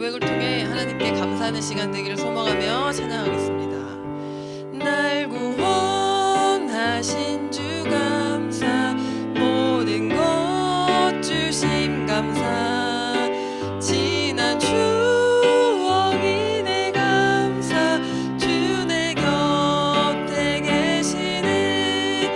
고백을 통해 하나님께 감사하는 시간 되기를 소망하며 찬양하겠습니다. 날 구원하신 주 감사, 모든 것 주심 감사, 지난 추억이 내 감사, 주 내 곁에 계시네.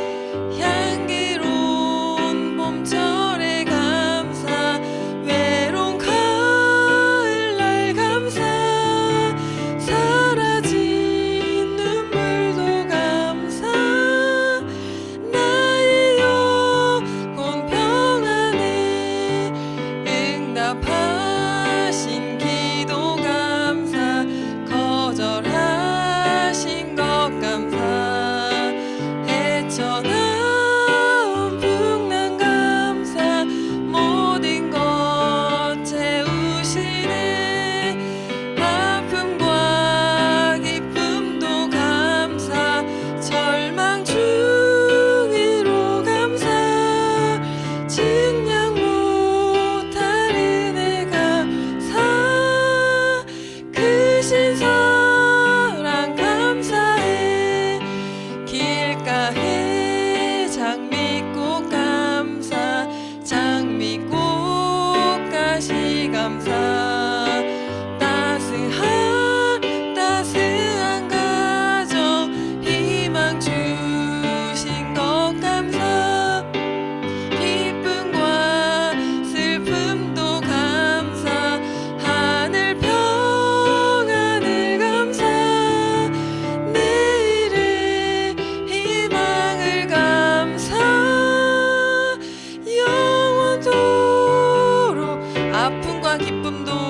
향기로운 봄철에 감사, 외로운 가을날 감사, 사라진 눈물도 감사, 나의 영혼 평안에 응답하신 기도 감사, 거절하신 것 감사, 헤쳐나온 풍랑 감사, 모든 것 채우시네. 아픔과 기쁨도 감사, 절망 중이로 감사, 증량 못할 은혜 감사, 크신 사랑 감사해. 길가에 장미꽃 감사, 장미꽃가시 감사, 따스한 가정 희망 주신 것 감사, 기쁨과 슬픔도 감사, 하늘 평안을 감사, 내일의 희망을 감사, 영원토록 아픔과 기쁨도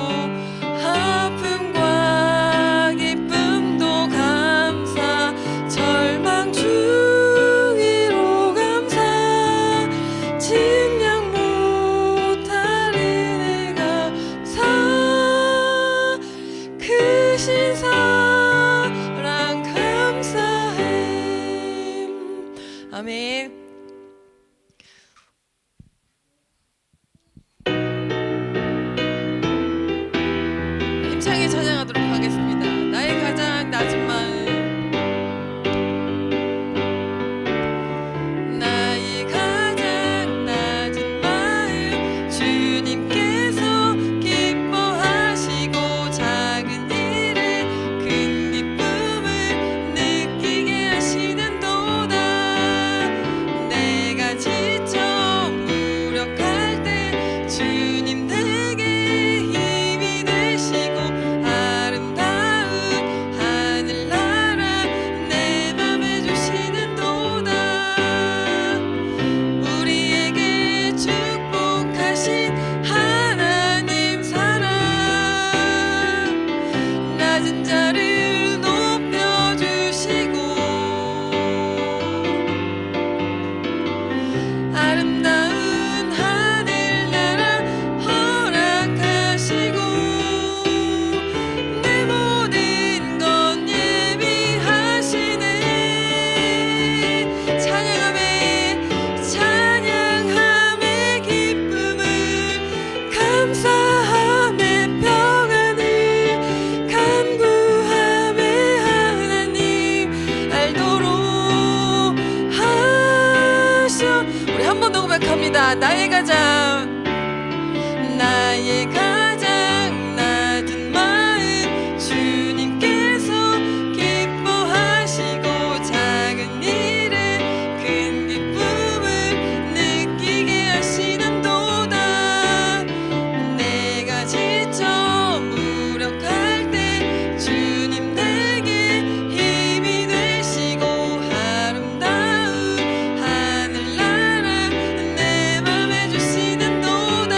감사, 절망 중이로 감사, 증량 못할 은혜 감사, 크신 사랑 감사해. 아멘. 힘차게 찬양하도록 하겠습니다. 나의 가장 낮은 마음, 나의 가장 낮은 마음, 주님께서 기뻐하시고 작은 일에 큰 기쁨을 느끼게 하시는도다. 내가 지쳐 무력할 때 주님 내게 힘이 되시고, 아름다운 하늘나라 내 맘에 주시는도다. 우리에게 축복하신 하나님 사랑, 낮은 자를 높여주시고, 아름다운 하늘나라 허락하시고, 내 모든 것 예비하시네. 찬양함에 기쁨을, 감사함에 평안을, 간구함에 하나님 알도록 하셔. 우리 한 번 더 고백합니다. 나의 가장 낮은 마음, 주님께서 기뻐하시고 작은 일에 큰 기쁨을 느끼게 하시는도다. 내가 지쳐 무력할 때 주님 내게 힘이 되시고, 아름다운 하늘나라 내 맘에 주시는도다.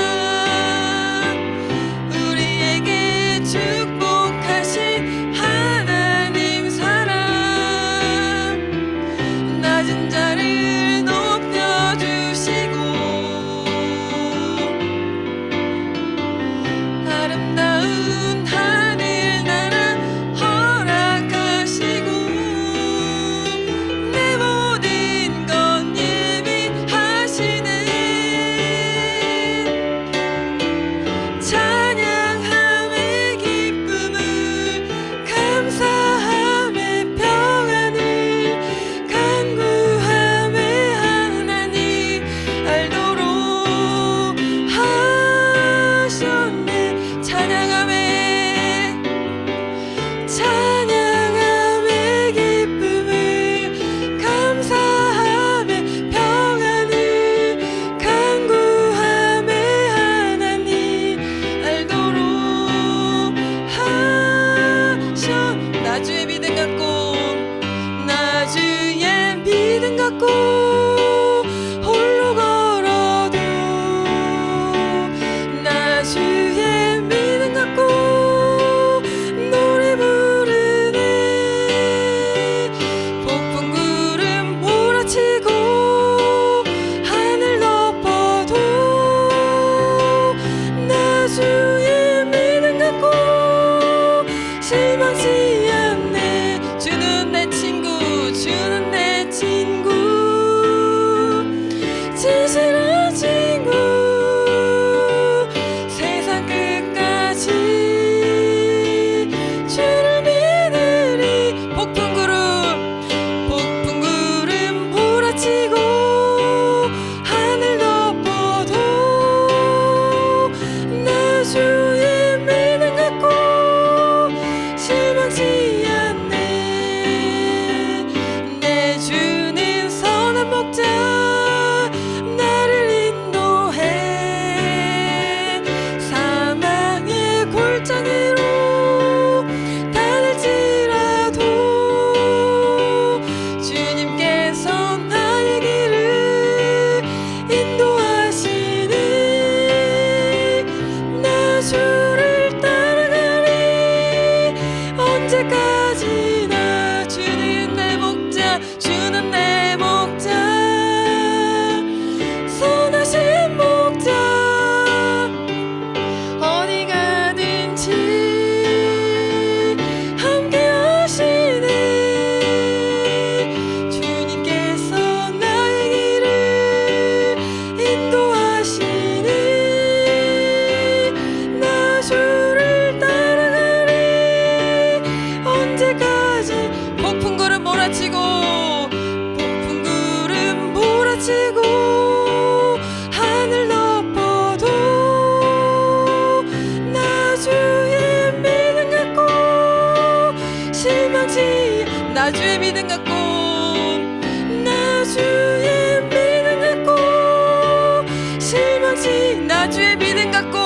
나 주의 믿음 갖고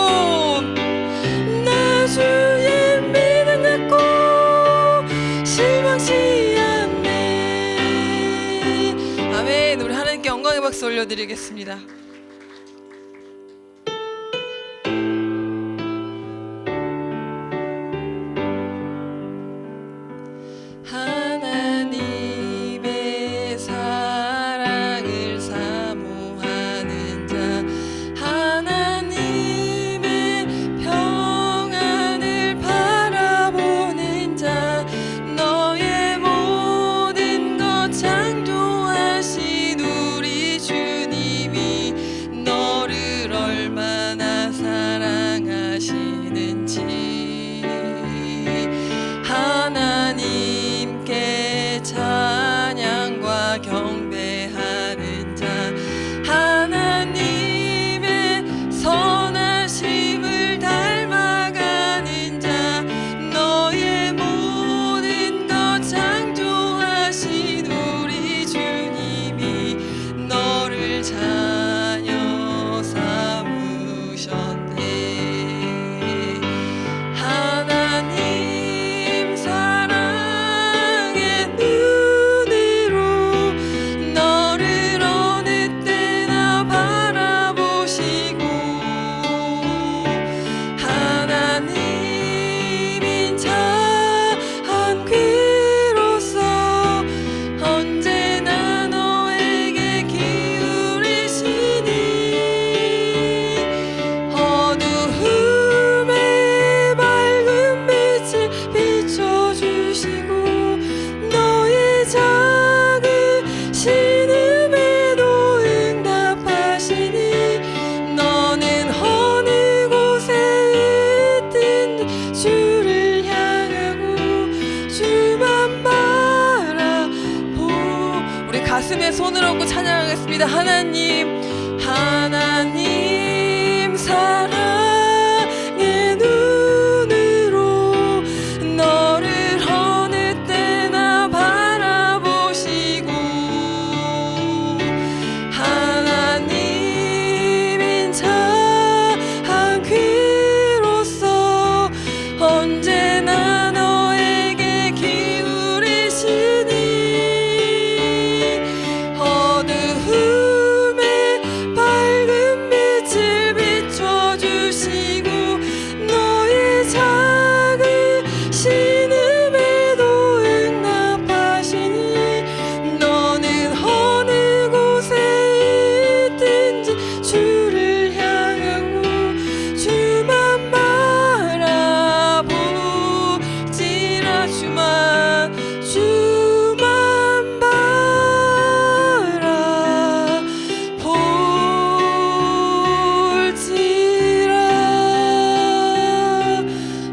나 주의 믿음 갖고 실망치 않네. 아멘. 우리 하나님께 영광의 박수 올려드리겠습니다. 하나님의 사랑을 사모하는 자, 하나님의 평안을 바라보는 자, 너의 모든 것 창조하신 우리 주님이 너를 얼마나 사랑하시는지 하나님께 찬양과 경배하는 자, 하나님의 선하심을 닮아가는 자, 너의 모든 것 창조하신 우리 주님이 너를 자녀 삼으셨네. 하나님 사랑의 눈으로 너를 어느 때나 바라보시고 하나님인 자 한 귀로서 언제나 너에게 기울이시니 어두움에 밝은 빛을 비춰주시고 너의 작은 신음에도 응답하시니 너는 어느 곳에 있든 주를 향하고 주만 바라보. 우리 가슴에 손을 얹고 찬양하겠습니다. 하나님 사랑의 눈으로 너를 어느 때나 바라보시고 하나님인 자 한 귀로서 언제나 너에게 기울이시니 어두움에 밝은 빛을 비춰주시고 너의 작은 신음에도 응답하시니 너는 어느 곳에 있든지 주를 향하고 주만 바라보지라. 주만 바라볼지라.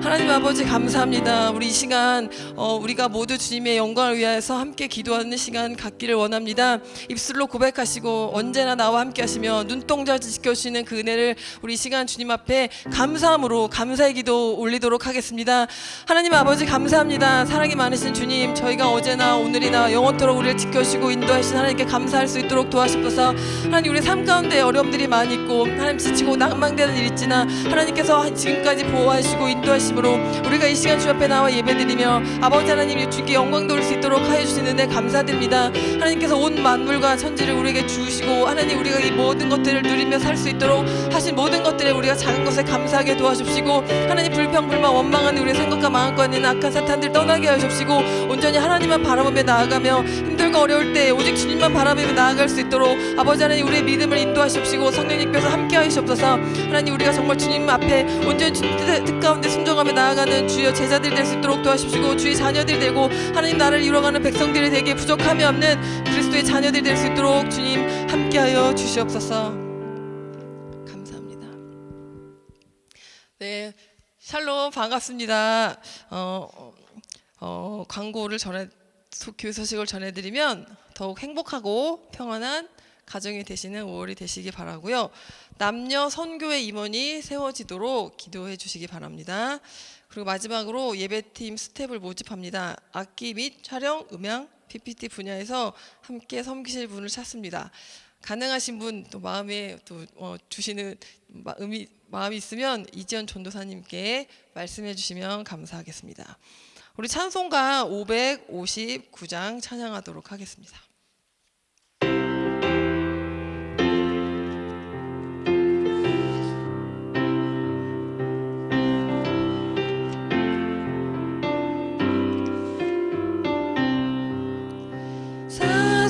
하나님 아버지 감사합니다. 우리 이 시간 우리가 모두 주님의 영광을 위하여서 함께 기도하는 시간 갖기를 원합니다. 입술로 고백하시고 언제나 나와 함께 하시며 눈동자같이 지켜주시는 그 은혜를 우리 이 시간 주님 앞에 감사함으로 감사의 기도 올리도록 하겠습니다. 하나님 아버지 감사합니다. 사랑이 많으신 주님, 저희가 어제나 오늘이나 영원토록 우리를 지켜주시고 인도하신 하나님께 감사할 수 있도록 도와주셔서 하나님 우리 삶 가운데 어려움들이 많이 있고 하나님 지치고 낭망되는 일 있지나 하나님께서 지금까지 보호하시고 인도하심으로 우리가 이 시간 주 앞에 나와 예배드리며 아버지 하나님 주께 영광 돌릴 수 있도록 하여 주시는 은혜 감사드립니다. 하나님께서 온 만물과 천지를 우리에게 주시고 하나님 우리가 이 모든 것들을 누리며 살 수 있도록 하신 모든 것들에 우리가 작은 것에 감사하게 도와주시고 하나님 불평 불만 원망하는 우리의 생각과 마음과 있는 악한 사탄들 떠나게 하십시고 온전히 하나님만 바라보며 나아가며 힘들고 어려울 때 오직 주님만 바라보며 나아갈 수 있도록 아버지 하나님 우리의 믿음을 인도하십시고 성령님께서 함께 하시옵소서. 하나님 우리가 정말 주님 앞에 온전히 주님 뜻 가운데 순종하며 나아가는 주여 제자들 될 수 있도록 도와주시고 주의 자녀들 되고 하나님 나라를 이루어가는 백성들이 되게 부족함이 없는 그리스도의 자녀들 될 수 있도록 주님 함께하여 주시옵소서. 감사합니다. 네, 샬롬 반갑습니다. 광고를 교회 소식을 전해드리면 더욱 행복하고 평안한 가정이 되시는 5월이 되시기 바라고요. 남녀 선교회 임원이 세워지도록 기도해 주시기 바랍니다. 그리고 마지막으로 예배팀 스텝을 모집합니다. 악기 및 촬영, 음향, PPT 분야에서 함께 섬기실 분을 찾습니다. 가능하신 분 또 마음에 또 주시는 마음이 있으면 이지연 전도사님께 말씀해 주시면 감사하겠습니다. 우리 찬송가 559장 찬양하도록 하겠습니다.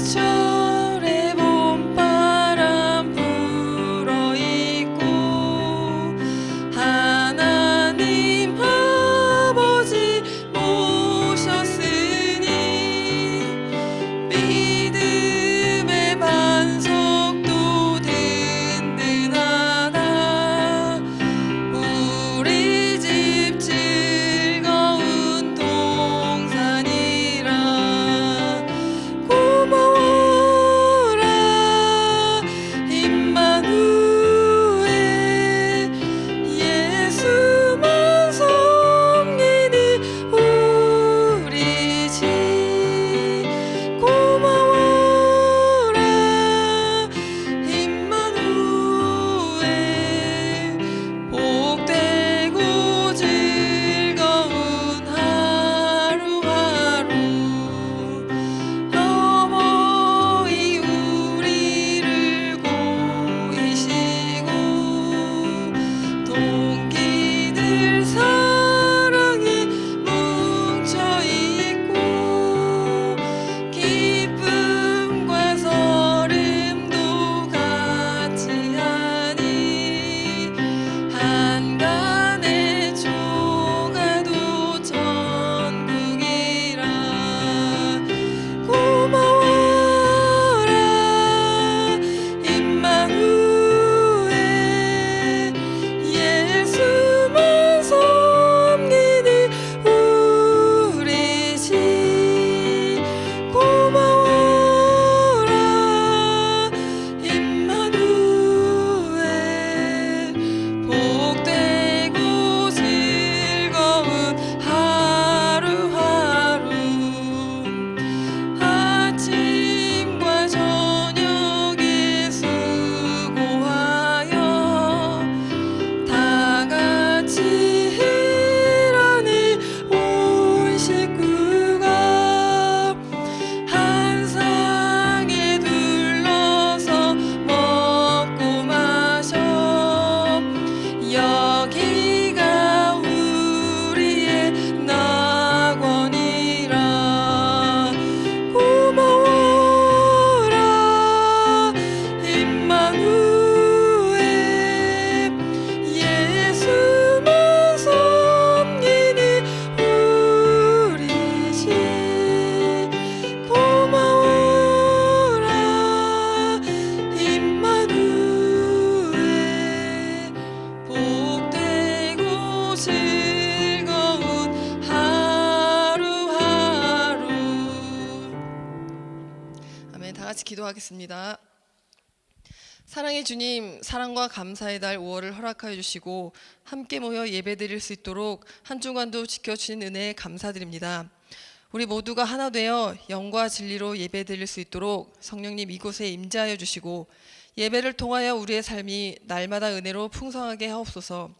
사철의 봄바람 불어있고 하나님 아버지 모셨으니 믿음의 반석도 든든하다. 우리 집 즐거운 동산이라. 고마워라 임마누엘, 예수만 섬기는 우리 집. 고마워라 임마누엘, 복되고 즐거운 하루하루. 어머니 우리를 보이시고 동기들 사랑이 뭉쳐있고 기쁨과 설렘도 같이하니 한간의 조가도 천국이라. 고마워라 임마누엘, 예수만 섬기는 우리 집. 고마워라 임마누엘, 복되고 즐거운 하루하루. 아침과 저녁에 수고하여 다 같이 일하는 온 식구가 한 상에 둘러서 먹고 마셔. 여기가 우리의 낙원이라. 고마워라 임마누엘, 예수만 섬기는 우리 집. 고마워라 임마누엘, 복되고 즐거운 하루하루. 아멘. 다 같이 기도하겠습니다. 사랑의 주님, 사랑과 감사의 달 5월을 허락하여 주시고 함께 모여 예배드릴 수 있도록 한 주간도 지켜주신 은혜에 감사드립니다. 우리 모두가 하나 되어 영과 진리로 예배드릴 수 있도록 성령님 이곳에 임재하여 주시고 예배를 통하여 우리의 삶이 날마다 은혜로 풍성하게 하옵소서.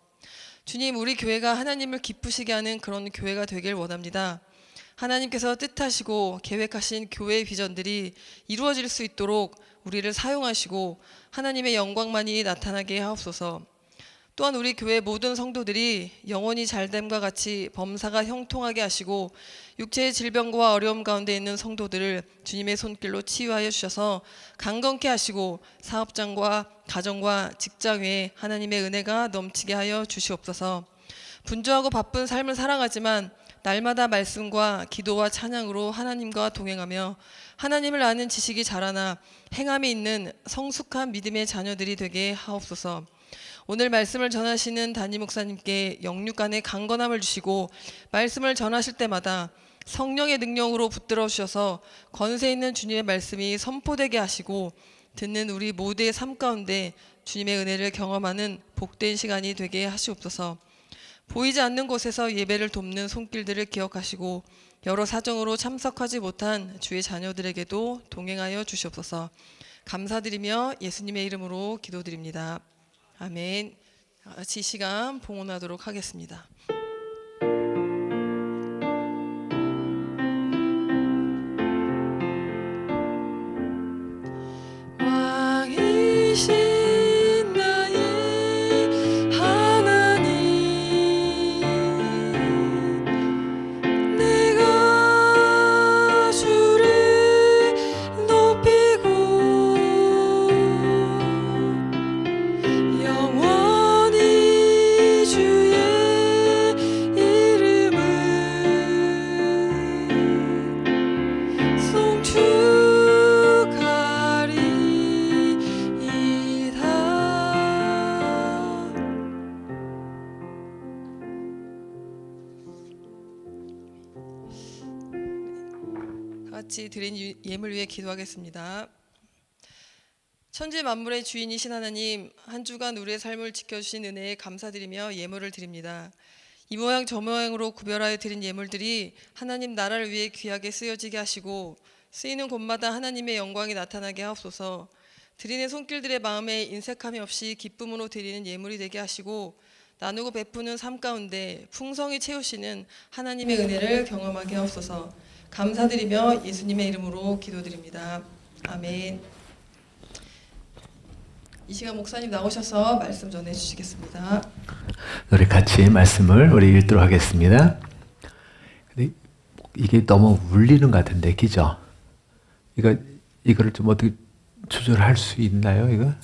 주님, 우리 교회가 하나님을 기쁘시게 하는 그런 교회가 되길 원합니다. 하나님께서 뜻하시고 계획하신 교회의 비전들이 이루어질 수 있도록 우리를 사용하시고 하나님의 영광만이 나타나게 하옵소서. 또한 우리 교회 모든 성도들이 영혼이 잘됨과 같이 범사가 형통하게 하시고 육체의 질병과 어려움 가운데 있는 성도들을 주님의 손길로 치유하여 주셔서 강건케 하시고 사업장과 가정과 직장 외에 하나님의 은혜가 넘치게 하여 주시옵소서. 분주하고 바쁜 삶을 살아가지만 날마다 말씀과 기도와 찬양으로 하나님과 동행하며 하나님을 아는 지식이 자라나 행함이 있는 성숙한 믿음의 자녀들이 되게 하옵소서. 오늘 말씀을 전하시는 담임 목사님께 영육간의 강건함을 주시고 말씀을 전하실 때마다 성령의 능력으로 붙들어 주셔서 권세 있는 주님의 말씀이 선포되게 하시고 듣는 우리 모두의 삶 가운데 주님의 은혜를 경험하는 복된 시간이 되게 하시옵소서. 보이지 않는 곳에서 예배를 돕는 손길들을 기억하시고 여러 사정으로 참석하지 못한 주의 자녀들에게도 동행하여 주시옵소서. 감사드리며 예수님의 이름으로 기도드립니다. 아멘. 같이 이 시간 봉헌하도록 하겠습니다. 왕이신 같이 드린 예물 위해 기도하겠습니다. 천지 만물의 주인이신 하나님, 한 주간 우리의 삶을 지켜주신 은혜에 감사드리며 예물을 드립니다. 이 모양 저 모양으로 구별하여 드린 예물들이 하나님 나라를 위해 귀하게 쓰여지게 하시고 쓰이는 곳마다 하나님의 영광이 나타나게 하옵소서. 드리는 손길들의 마음에 인색함이 없이 기쁨으로 드리는 예물이 되게 하시고 나누고 베푸는 삶 가운데 풍성히 채우시는 하나님의 은혜를 경험하게 하옵소서. 감사드리며 예수님의 이름으로 기도드립니다. 아멘. 이 시간 목사님 나오셔서 말씀 전해 주시겠습니다. 우리 같이 말씀을 우리 읽도록 하겠습니다. 근데 이게 너무 울리는 것 같은데, 그죠? 이거를 좀 어떻게 조절할 수 있나요, 이거?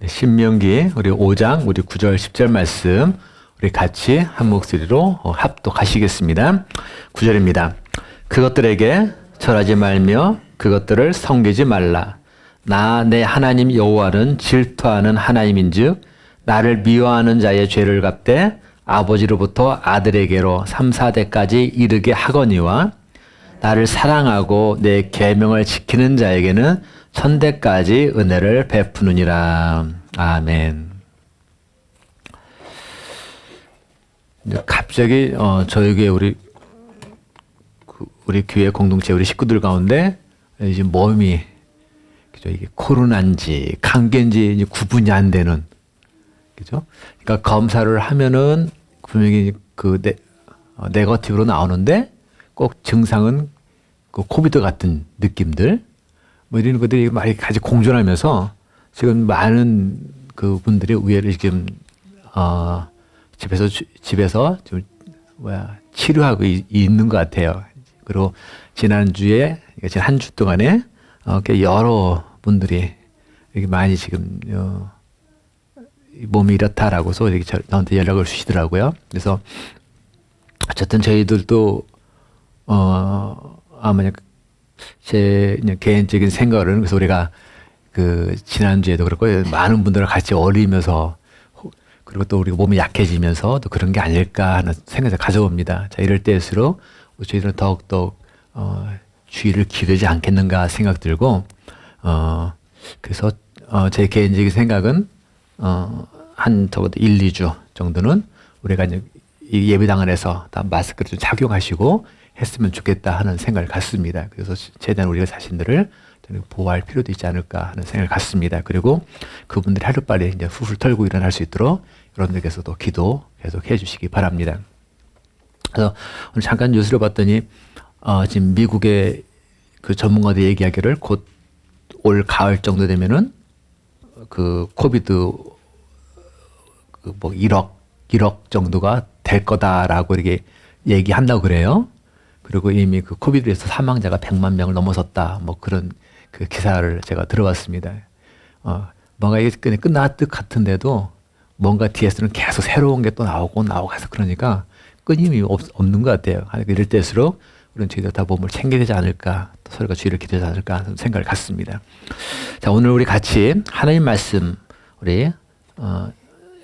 신명기 우리 5장 우리 9절 10절 말씀 우리 같이 한 목소리로 합독하시겠습니다. 9절입니다. 그것들에게 절하지 말며 그것들을 섬기지 말라. 나 내 하나님 여호와는 질투하는 하나님인즉 나를 미워하는 자의 죄를 갚되 아버지로부터 아들에게로 3, 4대까지 이르게 하거니와 나를 사랑하고 내 계명을 지키는 자에게는 천대까지 은혜를 베푸느니라. 아멘. 갑자기 저희 교회 우리 교회 공동체 우리 식구들 가운데 이제 몸이 그죠, 이게 코로나인지 감기인지 이제 구분이 안 되는, 그죠? 그러니까 검사를 하면은 분명히 네거티브로 나오는데 꼭 증상은 그 코비드 같은 느낌들. 뭐 이런 것들이 많이 같이 공존하면서 지금 많은 그 분들이 의외로 지금 집에서 좀 치료하고 있는 것 같아요. 그리고 지난주에 지난 한 주 동안에 여러 분들이 이렇게 많이 지금 몸이 이렇다라고서 이렇게 저한테 연락을 주시더라고요. 그래서 어쨌든 저희들도 아마 제 개인적인 생각은, 그래서 우리가 그 지난주에도 그렇고 많은 분들을 같이 어울리면서 그리고 또 우리가 몸이 약해지면서 또 그런 게 아닐까 하는 생각을 가져봅니다. 자, 이럴 때일수록 저희들은 더욱더 주의를 기울이지 않겠는가 생각 들고 그래서 제 개인적인 생각은 한 적어도 1, 2주 정도는 우리가 이제 이 예배당 안에서 다 마스크를 좀 착용하시고 했으면 좋겠다 하는 생각을 갖습니다. 그래서 최대한 우리가 자신들을 보호할 필요도 있지 않을까 하는 생각을 갖습니다. 그리고 그분들이 하루빨리 이제 훌훌 털고 일어날 수 있도록 여러분들께서도 기도 계속 해주시기 바랍니다. 그래서 오늘 잠깐 뉴스를 봤더니 지금 미국의 그 전문가들 얘기하기를 곧 올 가을 정도 되면은 그 코비드 뭐 1억 정도가 될 거다라고 이렇게 얘기한다고 그래요. 그리고 이미 그 코비드에서 사망자가 100만 명을 넘어섰다. 뭐 그런 그 기사를 제가 들어봤습니다. 뭔가 이게 끝날 듯 같은데도 뭔가 뒤에서는 계속 새로운 게 또 나오고 해서 그러니까 끊임이 없는 것 같아요. 이럴 때일수록 우리는 저희들 다 몸을 챙겨야 되지 않을까, 또 서로가 주의를 기도하지 않을까 하는 생각을 갖습니다. 자, 오늘 우리 같이 하나님 말씀 우리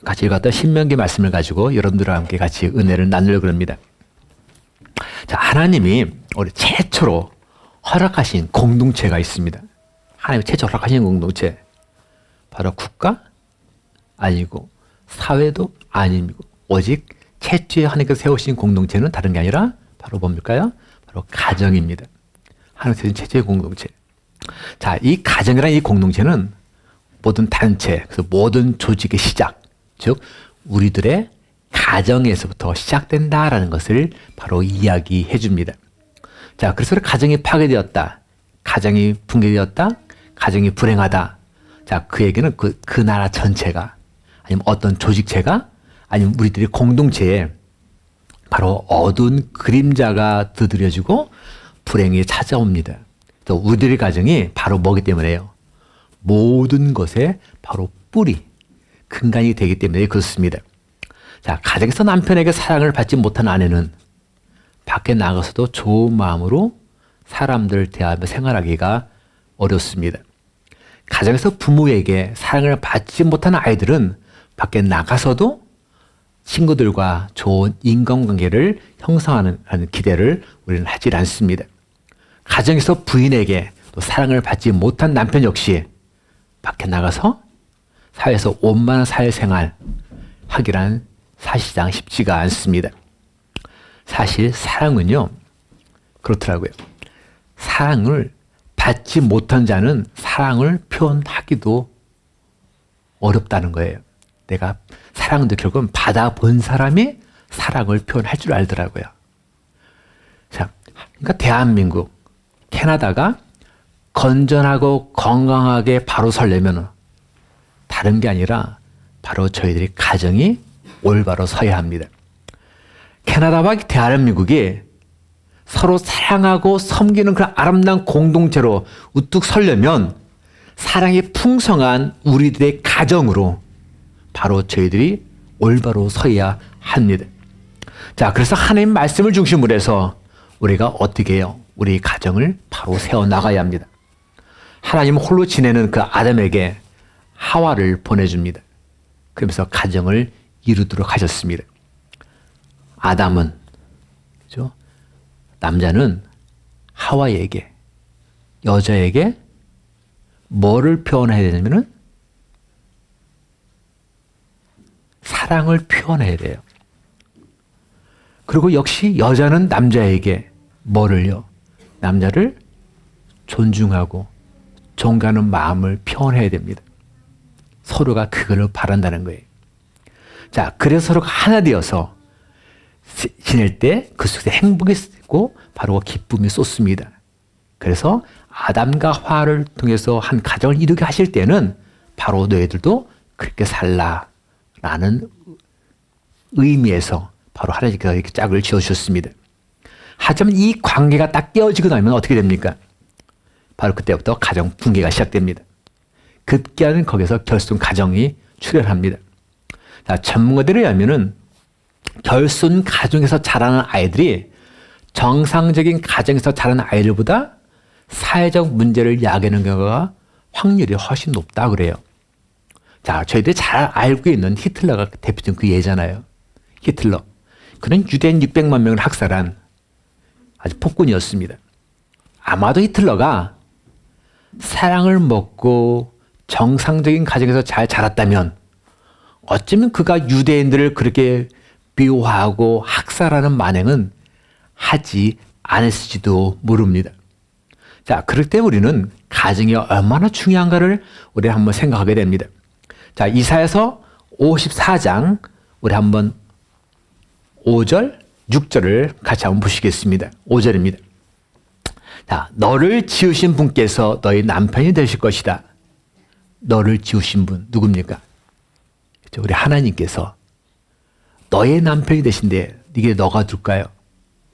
같이 읽었던 신명기 말씀을 가지고 여러분들과 함께 같이 은혜를 나누려고 합니다. 자, 하나님이 우리 최초로 허락하신 공동체가 있습니다. 하나님이 최초로 허락하신 공동체. 바로 국가 아니고 사회도 아니고 오직 최초에 하나님께서 세우신 공동체는 다른 게 아니라 바로 뭡니까요? 바로 가정입니다. 하나님께서 세우신 최초의 공동체. 자, 이 가정이라는 이 공동체는 모든 단체, 그래서 모든 조직의 시작, 즉 우리들의 가정에서부터 시작된다라는 것을 바로 이야기해 줍니다. 자, 그래서 가정이 파괴되었다, 가정이 붕괴되었다, 가정이 불행하다. 자, 그 얘기는 그 나라 전체가 아니면 어떤 조직체가 아니면 우리들의 공동체에 바로 어두운 그림자가 두드려지고 불행이 찾아옵니다. 또 우리들의 가정이 바로 뭐기 때문에요? 모든 것에 바로 뿌리, 근간이 되기 때문에 그렇습니다. 자, 가정에서 남편에게 사랑을 받지 못한 아내는 밖에 나가서도 좋은 마음으로 사람들 대하며 생활하기가 어렵습니다. 가정에서 부모에게 사랑을 받지 못한 아이들은 밖에 나가서도 친구들과 좋은 인간관계를 형성하는 기대를 우리는 하지 않습니다. 가정에서 부인에게 또 사랑을 받지 못한 남편 역시 밖에 나가서 사회에서 원만한 사회생활 하기란 사실상 쉽지가 않습니다. 사실 사랑은요, 그렇더라고요. 사랑을 받지 못한 자는 사랑을 표현하기도 어렵다는 거예요. 내가 사랑도 결국은 받아본 사람이 사랑을 표현할 줄 알더라고요. 자, 그러니까 대한민국, 캐나다가 건전하고 건강하게 바로 서려면 다른 게 아니라 바로 저희들이 가정이 올바로 서야 합니다. 캐나다와 대한민국이 서로 사랑하고 섬기는 그런 아름다운 공동체로 우뚝 서려면 사랑이 풍성한 우리들의 가정으로 바로 저희들이 올바로 서야 합니다. 자, 그래서 하나님 말씀을 중심으로 해서 우리가 어떻게 해요? 우리 가정을 바로 세워나가야 합니다. 하나님은 홀로 지내는 그 아담에게 하와를 보내줍니다. 그러면서 가정을 이루도록 하셨습니다. 아담은, 그죠? 남자는 하와에게, 여자에게 뭐를 표현해야 되냐면은 사랑을 표현해야 돼요. 그리고 역시 여자는 남자에게 뭐를요? 남자를 존중하고 존경하는 마음을 표현해야 됩니다. 서로가 그걸 바란다는 거예요. 자, 그래서 서로가 하나 되어서 지낼 때 그 속에 행복이 있고 바로 기쁨이 쏟습니다. 그래서 아담과 하와를 통해서 한 가정을 이루게 하실 때는 바로 너희들도 그렇게 살라라는 의미에서 바로 하나님께서 이렇게 짝을 지어주셨습니다. 하지만 이 관계가 딱 깨어지고 나면 어떻게 됩니까? 바로 그때부터 가정 붕괴가 시작됩니다. 급기야는 거기서 결손 가정이 출현합니다. 자, 전문가들에 의하면은 결손 가정에서 자라는 아이들이 정상적인 가정에서 자라는 아이들보다 사회적 문제를 야기하는 경우가 확률이 훨씬 높다 그래요. 자, 저희들이 잘 알고 있는 히틀러가 대표적인 그 예잖아요. 히틀러. 그는 유대인 600만 명을 학살한 아주 폭군이었습니다. 아마도 히틀러가 사랑을 먹고 정상적인 가정에서 잘 자랐다면 어쩌면 그가 유대인들을 그렇게 미워하고 학살하는 만행은 하지 않았을지도 모릅니다. 자, 그럴 때 우리는 가정이 얼마나 중요한가를 우리 한번 생각하게 됩니다. 자, 이사야서 54장 우리 한번 5절, 6절을 같이 한번 보시겠습니다. 5절입니다. 자, 너를 지으신 분께서 너희 남편이 되실 것이다. 너를 지으신 분 누굽니까? 그렇죠? 우리 하나님께서 너의 남편이 되신데 이게 너가 누굴까요?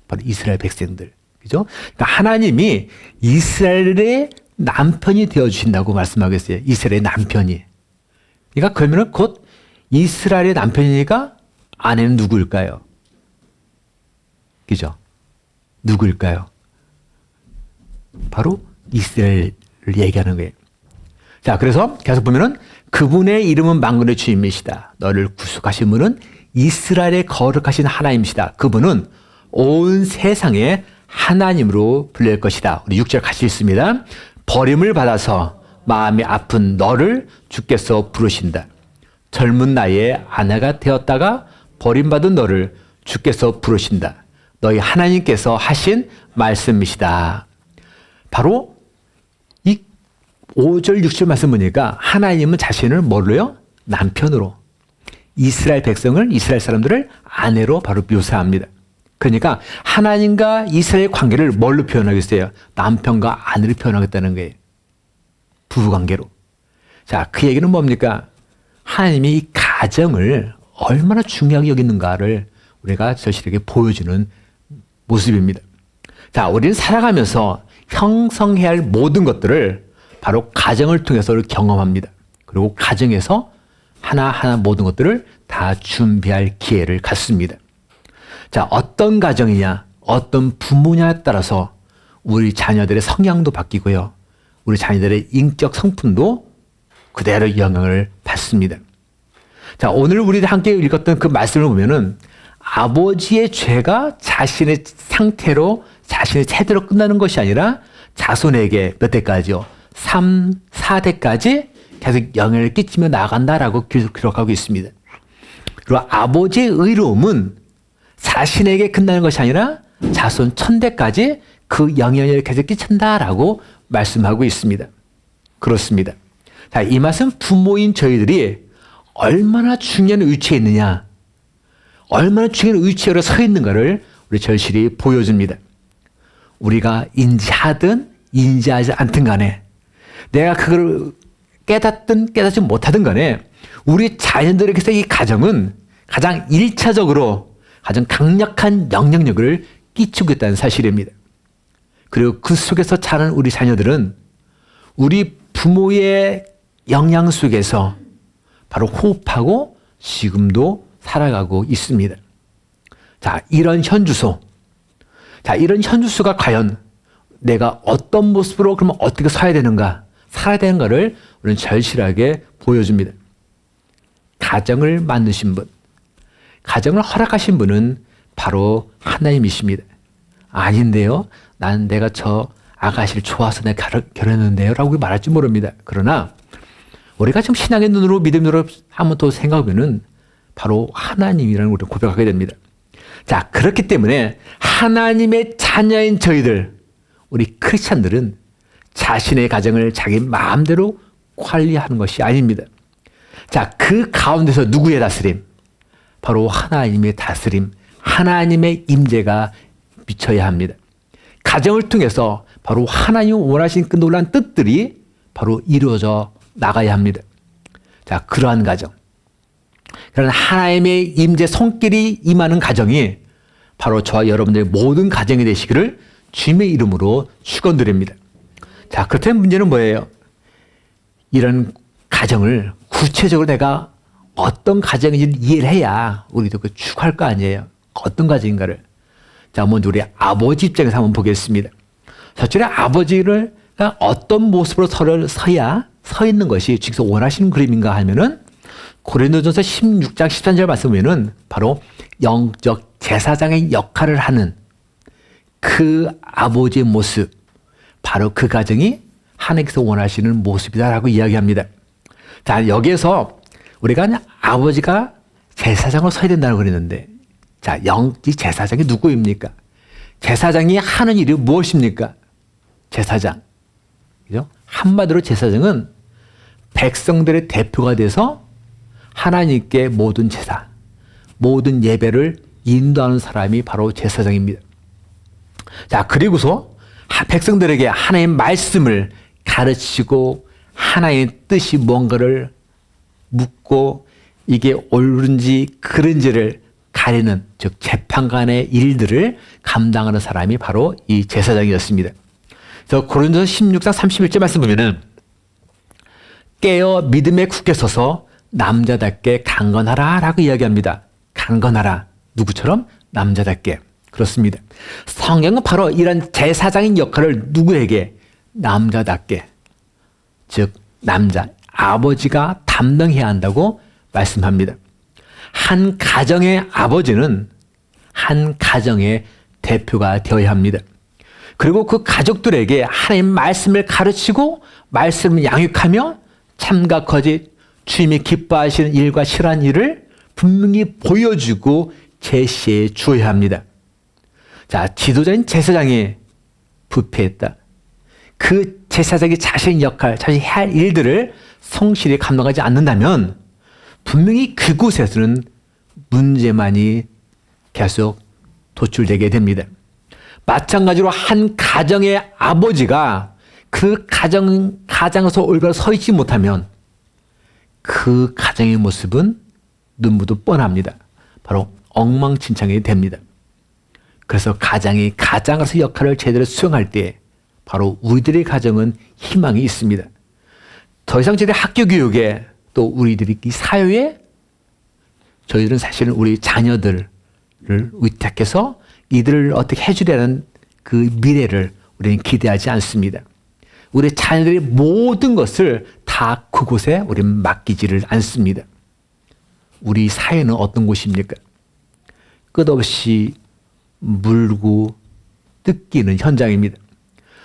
바로 이스라엘 백성들. 그죠? 그러니까 하나님이 이스라엘의 남편이 되어 주신다고 말씀하고 있어요. 이스라엘의 남편이. 그러니까 그러면 곧 이스라엘의 남편이니까 아내는 누구일까요? 그죠? 누구일까요? 바로 이스라엘을 얘기하는 거예요. 자, 그래서 계속 보면은 그분의 이름은 만군의 주님이시다. 너를 구속하신 분은 이스라엘의 거룩하신 하나님이시다. 그분은 온 세상의 하나님으로 불릴 것이다. 우리 6절 같이 읽습니다. 버림을 받아서 마음이 아픈 너를 주께서 부르신다. 젊은 나이에 아내가 되었다가 버림받은 너를 주께서 부르신다. 너희 하나님께서 하신 말씀이시다. 바로 이 5절, 6절 말씀 보니까 하나님은 자신을 뭘로요? 남편으로. 이스라엘 백성을, 이스라엘 사람들을 아내로 바로 묘사합니다. 그러니까 하나님과 이스라엘 관계를 뭘로 표현하겠어요? 남편과 아내로 표현하겠다는 거예요. 부부관계로. 자, 그 얘기는 뭡니까? 하나님이 이 가정을 얼마나 중요하게 여기는가를 우리가 절실하게 보여주는 모습입니다. 자, 우리는 살아가면서 형성해야 할 모든 것들을 바로 가정을 통해서 경험합니다. 그리고 가정에서 하나하나 모든 것들을 다 준비할 기회를 갖습니다. 자, 어떤 가정이냐, 어떤 부모냐에 따라서 우리 자녀들의 성향도 바뀌고요. 우리 자녀들의 인격 성품도 그대로 영향을 받습니다. 자, 오늘 우리가 함께 읽었던 그 말씀을 보면은 아버지의 죄가 자신의 상태로 자신의 세대로 끝나는 것이 아니라 자손에게 몇 대까지요? 3, 4대까지 계속 영향을 끼치며 나간다라고 기록하고 있습니다. 그리고 아버지의 의로움은 자신에게 끝나는 것이 아니라 자손 1000대까지 그 영향을 계속 끼친다라고 말씀하고 있습니다. 그렇습니다. 자, 이 말씀 부모인 저희들이 얼마나 중요한 위치에 있느냐, 얼마나 중요한 위치에 서 있는가를 우리 절실히 보여줍니다. 우리가 인지하든 인지하지 않든 간에 내가 그걸 깨닫든 깨닫지 못하든 간에 우리 자녀들에게서 이 가정은 가장 1차적으로 가장 강력한 영향력을 끼치고 있다는 사실입니다. 그리고 그 속에서 자란 우리 자녀들은 우리 부모의 영향 속에서 바로 호흡하고 지금도 살아가고 있습니다. 자, 이런 현주소. 자, 이런 현주소가 과연 내가 어떤 모습으로 그러면 어떻게 서야 되는가, 살아야 되는가를 우리는 절실하게 보여줍니다. 가정을 만드신 분, 가정을 허락하신 분은 바로 하나님이십니다. 아닌데요, 난 내가 저 아가씨를 좋아서 내가 결혼했는데요 라고 말할지 모릅니다. 그러나 우리가 지금 신앙의 눈으로 믿음으로 한번 더 생각하면은 바로 하나님이라는 우리가 고백하게 됩니다. 자, 그렇기 때문에 하나님의 자녀인 저희들, 우리 크리스찬들은 자신의 가정을 자기 마음대로 관리하는 것이 아닙니다. 자, 그 가운데서 누구의 다스림? 바로 하나님의 다스림, 하나님의 임재가 미쳐야 합니다. 가정을 통해서 바로 하나님 원하신 그 놀라운 뜻들이 바로 이루어져 나가야 합니다. 자, 그러한 가정, 그런 하나님의 임재 손길이 임하는 가정이 바로 저와 여러분들의 모든 가정이 되시기를 주님의 이름으로 축원드립니다. 자, 그렇다면 문제는 뭐예요? 이런 가정을 구체적으로 내가 어떤 가정인지를 이해를 해야 우리도 그 축할 거 아니에요. 어떤 가정인가를. 자, 먼저 우리 아버지 입장에서 한번 보겠습니다. 첫째로 아버지를 어떤 모습으로 서 있는 것이 주께서 원하시는 그림인가 하면은 고린도전서 16장 13절 말씀 보면은 바로 영적 제사장의 역할을 하는 그 아버지의 모습, 바로 그 가정이 하나님께서 원하시는 모습이다라고 이야기합니다. 자, 여기에서 우리가 아버지가 제사장으로 서야 된다고 그랬는데, 자, 영지 제사장이 누구입니까? 제사장이 하는 일이 무엇입니까? 제사장. 그죠? 한마디로 제사장은 백성들의 대표가 돼서 하나님께 모든 제사, 모든 예배를 인도하는 사람이 바로 제사장입니다. 자, 그리고서 백성들에게 하나님의 말씀을 가르치고 하나님의 뜻이 뭔가를 묻고 이게 옳은지 그른지를 가리는, 즉 재판관의 일들을 감당하는 사람이 바로 이 제사장이었습니다. 그래서 고린도서 16장 31절 말씀 보면은 깨어 믿음에 굳게 서서 남자답게 강건하라 라고 이야기합니다. 강건하라. 누구처럼? 남자답게. 그렇습니다. 성경은 바로 이런 제사장인 역할을 누구에게? 남자답게. 즉 남자, 아버지가 담당해야 한다고 말씀합니다. 한 가정의 아버지는 한 가정의 대표가 되어야 합니다. 그리고 그 가족들에게 하나님 말씀을 가르치고 말씀을 양육하며 참과 거짓, 주님이 기뻐하시는 일과 싫어하는 일을 분명히 보여주고 제시해 주어야 합니다. 자, 지도자인 제사장이 부패했다. 그 제사장이 자신의 역할, 자신이 해야 할 일들을 성실히 감당하지 않는다면 분명히 그곳에서는 문제만이 계속 도출되게 됩니다. 마찬가지로 한 가정의 아버지가 그 가정에서 올바로 서 있지 못하면 그 가정의 모습은 눈부도 뻔합니다. 바로 엉망진창이 됩니다. 그래서 가장이 가장으로서 역할을 제대로 수행할 때 바로 우리들의 가정은 희망이 있습니다. 더 이상 저희들 학교 교육에 또 우리들이 이 사회에 저희들은 사실은 우리 자녀들을 위탁해서 이들을 어떻게 해주려는 그 미래를 우리는 기대하지 않습니다. 우리 자녀들의 모든 것을 다 그곳에 우리는 맡기지를 않습니다. 우리 사회는 어떤 곳입니까? 끝없이 물고 뜯기는 현장입니다.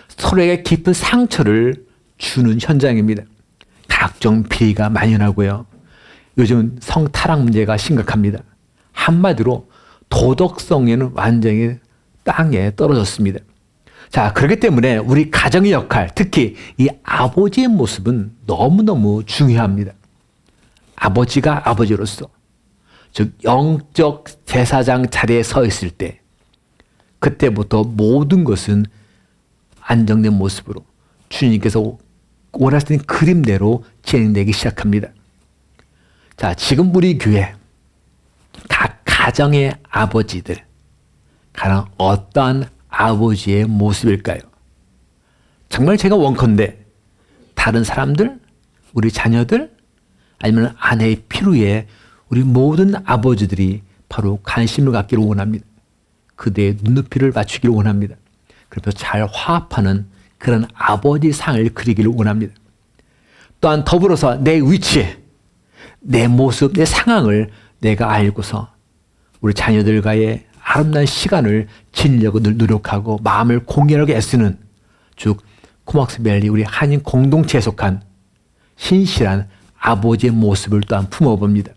서로에게 깊은 상처를 주는 현장입니다. 각종 비리가 만연하고요. 요즘 성타락 문제가 심각합니다. 한마디로 도덕성에는 완전히 땅에 떨어졌습니다. 자, 그렇기 때문에 우리 가정의 역할, 특히 이 아버지의 모습은 너무너무 중요합니다. 아버지가 아버지로서, 즉 영적 제사장 자리에 서 있을 때 그때부터 모든 것은 안정된 모습으로 주님께서 원하시는 그림대로 진행되기 시작합니다. 자, 지금 우리 교회 각 가정의 아버지들, 가령 어떠한 아버지의 모습일까요? 정말 제가 원컨대 다른 사람들, 우리 자녀들, 아니면 아내의 필요에 우리 모든 아버지들이 바로 관심을 갖기를 원합니다. 그대의 눈높이를 맞추기를 원합니다. 그래서 잘 화합하는 그런 아버지 상을 그리기를 원합니다. 또한 더불어서 내 위치, 내 모습, 내 상황을 내가 알고서 우리 자녀들과의 아름다운 시간을 지내려고 늘 노력하고 마음을 공연하게 애쓰는 즉 코막스밸리 우리 한인 공동체에 속한 신실한 아버지의 모습을 또한 품어봅니다.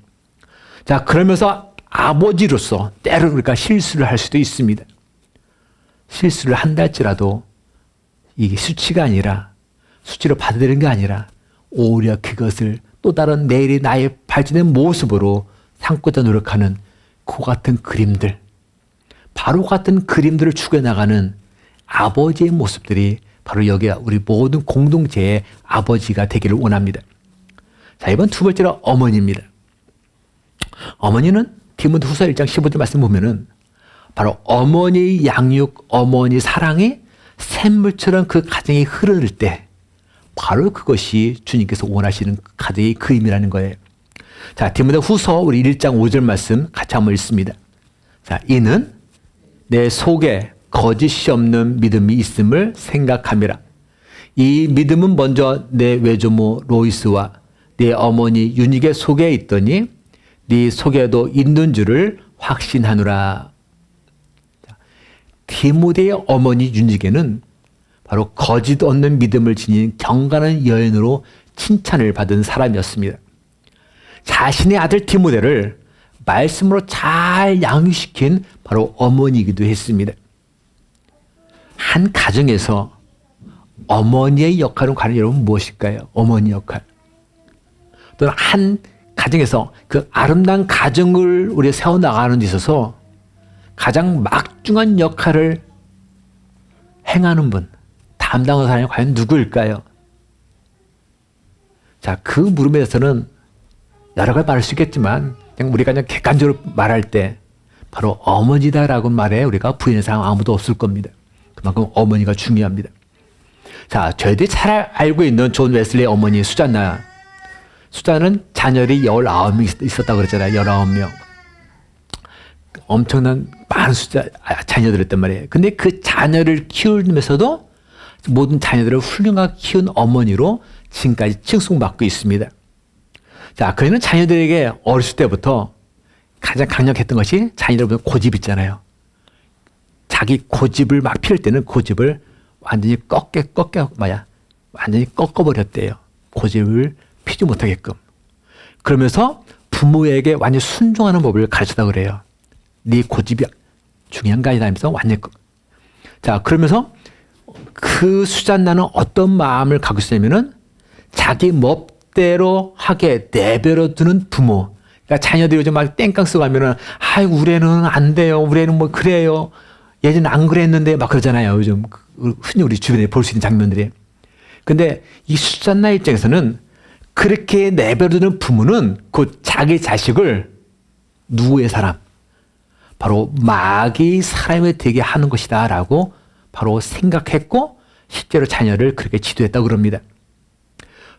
자, 그러면서 아버지로서 때로는 우리가 실수를 할 수도 있습니다. 실수를 한다 할지라도 이게 수치가 아니라 수치로 받아들이는 게 아니라 오히려 그것을 또 다른 내일의 나의 발전된 모습으로 삼고자 노력하는 그 같은 그림들, 바로 같은 그림들을 추구해나가는 아버지의 모습들이 바로 여기가 우리 모든 공동체의 아버지가 되기를 원합니다. 자, 이번 두 번째로 어머니입니다. 어머니는 디모데후서 1장 15절 말씀 보면은 바로 어머니의 양육, 어머니 사랑이 샘물처럼 그 가정이 흐를 때 바로 그것이 주님께서 원하시는 가정의 그림이라는 거예요. 자, 디모데후서 우리 1장 5절 말씀 같이 한번 읽습니다. 자, 이는 내 속에 거짓이 없는 믿음이 있음을 생각함이라. 이 믿음은 먼저 내 외조모 로이스와 네 어머니 유니게 속에 있더니 네 속에도 있는 줄을 확신하노라. 디모데의 어머니 유니게는 바로 거짓 없는 믿음을 지닌 경건한 여인으로 칭찬을 받은 사람이었습니다. 자신의 아들 디모데를 말씀으로 잘 양육시킨 바로 어머니이기도 했습니다. 한 가정에서 어머니의 역할은 과연 여러분 무엇일까요? 어머니 역할. 또는 한 가정에서 그 아름다운 가정을 우리가 세워나가는 데 있어서 가장 막중한 역할을 행하는 분, 담당하는 사람이 과연 누구일까요? 자, 그 물음에 대해서는 여러 가지 말할 수 있겠지만 그냥 우리가 그냥 객관적으로 말할 때 바로 어머니다라고 말해 우리가 부인의 사람 아무도 없을 겁니다. 그만큼 어머니가 중요합니다. 자, 저희들이 잘 알고 있는 존 웨슬리의 어머니 수잔나. 수잔은 자녀들이 19명 있었다고 그랬잖아요. 19명. 엄청난 많은 자녀들이었단 말이에요. 근데 그 자녀를 키우면서도 모든 자녀들을 훌륭하게 키운 어머니로 지금까지 칭송받고 있습니다. 자, 그는 자녀들에게 어렸을 때부터 가장 강력했던 것이 자녀들보다 고집 있잖아요. 자기 고집을 막 피울 때는 고집을 완전히 완전히 꺾어버렸대요. 고집을 피지 못하게끔. 그러면서 부모에게 완전히 순종하는 법을 가르쳤다 그래요. 네 고집이 중요한 거 아니다 하면서 완전히. 자, 그러면서 그 수잔나는 어떤 마음을 갖고 있었냐면은 자기 멋대로 하게 내버려 두는 부모. 그러니까 자녀들이 요즘 막 땡깡 쓰고 하면은 아이고 우리 애는 안 돼요. 우리 애는 뭐 그래요. 예전에 안 그랬는데 막 그러잖아요. 요즘 흔히 우리 주변에 볼 수 있는 장면들이. 근데 이 수잔나 입장에서는 그렇게 내버려두는 부모는 그 자기 자식을 누구의 사람? 바로 마귀의 사람이 되게 하는 것이다 라고 바로 생각했고 실제로 자녀를 그렇게 지도했다고 그럽니다.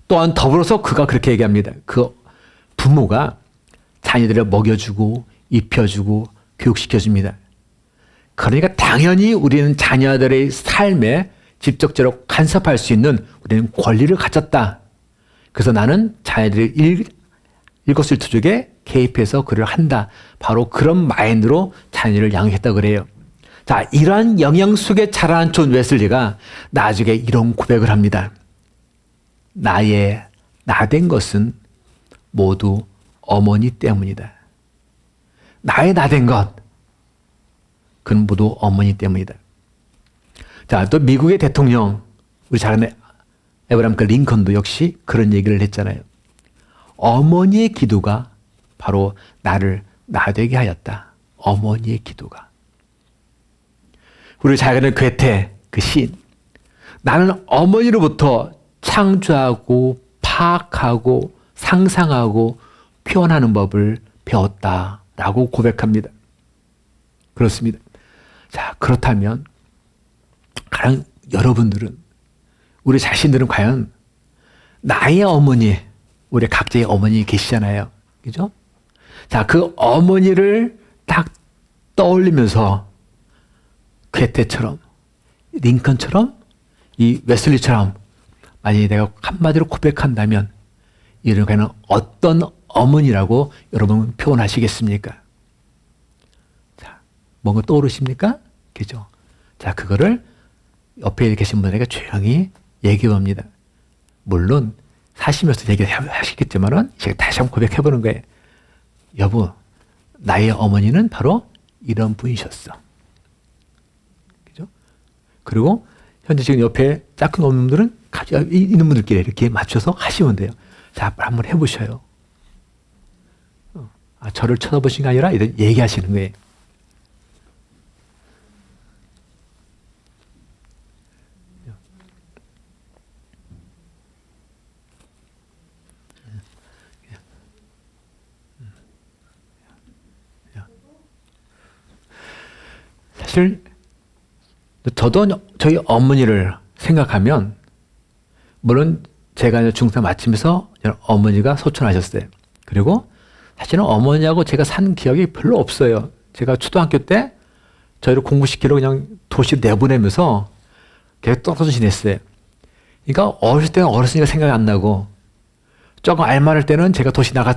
또한 더불어서 그가 그렇게 얘기합니다. 그 부모가 자녀들을 먹여주고 입혀주고 교육시켜줍니다. 그러니까 당연히 우리는 자녀들의 삶에 직접적으로 간섭할 수 있는 우리는 권리를 가졌다. 그래서 나는 자녀들의 일거수일투족에 개입해서 그를 한다. 바로 그런 마인드로 자녀를 양육했다고 그래요. 자, 이러한 영향 속에 자란 존 웨슬리가 나중에 이런 고백을 합니다. 나의 나된 것은 모두 어머니 때문이다. 나의 나된 것, 그건 모두 어머니 때문이다. 자, 또 미국의 대통령, 우리 잘 아는 에브라임 링컨도 역시 그런 얘기를 했잖아요. 어머니의 기도가 바로 나를 나되게 하였다. 어머니의 기도가. 우리 잘 아는 괴테, 그 시인. 나는 어머니로부터 창조하고 파악하고 상상하고 표현하는 법을 배웠다라고 고백합니다. 그렇습니다. 자, 그렇다면 가령 여러분들은 우리 자신들은 과연 나의 어머니, 우리 각자의 어머니 계시잖아요. 그죠? 자, 그 어머니를 딱 떠올리면서 괴테처럼, 링컨처럼, 이 웨슬리처럼 만약에 내가 한마디로 고백한다면 이런 과연 어떤 어머니라고 여러분 표현하시겠습니까? 자, 뭔가 떠오르십니까? 그죠? 자, 그거를 옆에 계신 분에게 조용히 얘기해 봅니다. 물론 사시면서 얘기하시겠지만은 제가 다시 한번 고백해 보는 거예요. 여보, 나의 어머니는 바로 이런 분이셨어. 그죠? 그리고 현재 지금 옆에 짝꿍 없는 분들은 있는 분들끼리 이렇게 맞춰서 하시면 돼요. 자, 한번 해보셔요. 저를 쳐다보신 게 아니라 이런 얘기하시는 거예요. 사실 저도 저희 어머니를 생각하면 물론 제가 중사 마치면서 어머니가 소천하셨어요. 그리고 사실은 어머니하고 제가 산 기억이 별로 없어요. 제가 초등학교 때 저희를 공부시키러 그냥 도시로 내보내면서 계속 떨어져 지냈어요. 그러니까 어렸을 때는 어렸으니까 생각이 안 나고 조금 알만할 때는 제가 도시 나가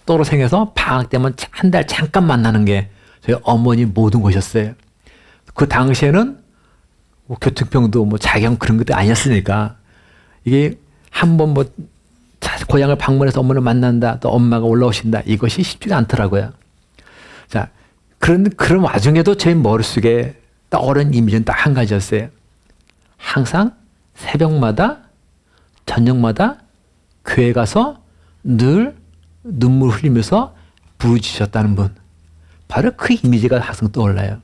떨어 생겨서 방학 때면 한 달 잠깐 만나는 게 저희 어머니 모든 것이었어요. 그 당시에는 뭐 교통병도 뭐 자경 그런 것도 아니었으니까 이게 한번 뭐 고향을 방문해서 어머니를 만난다, 또 엄마가 올라오신다, 이것이 쉽지가 않더라고요. 자, 그런 와중에도 제 머릿속에 떠오른 이미지는 딱 한 가지였어요. 항상 새벽마다, 저녁마다 교회 가서 늘 눈물 흘리면서 부르짖으셨다는 분. 바로 그 이미지가 항상 떠올라요.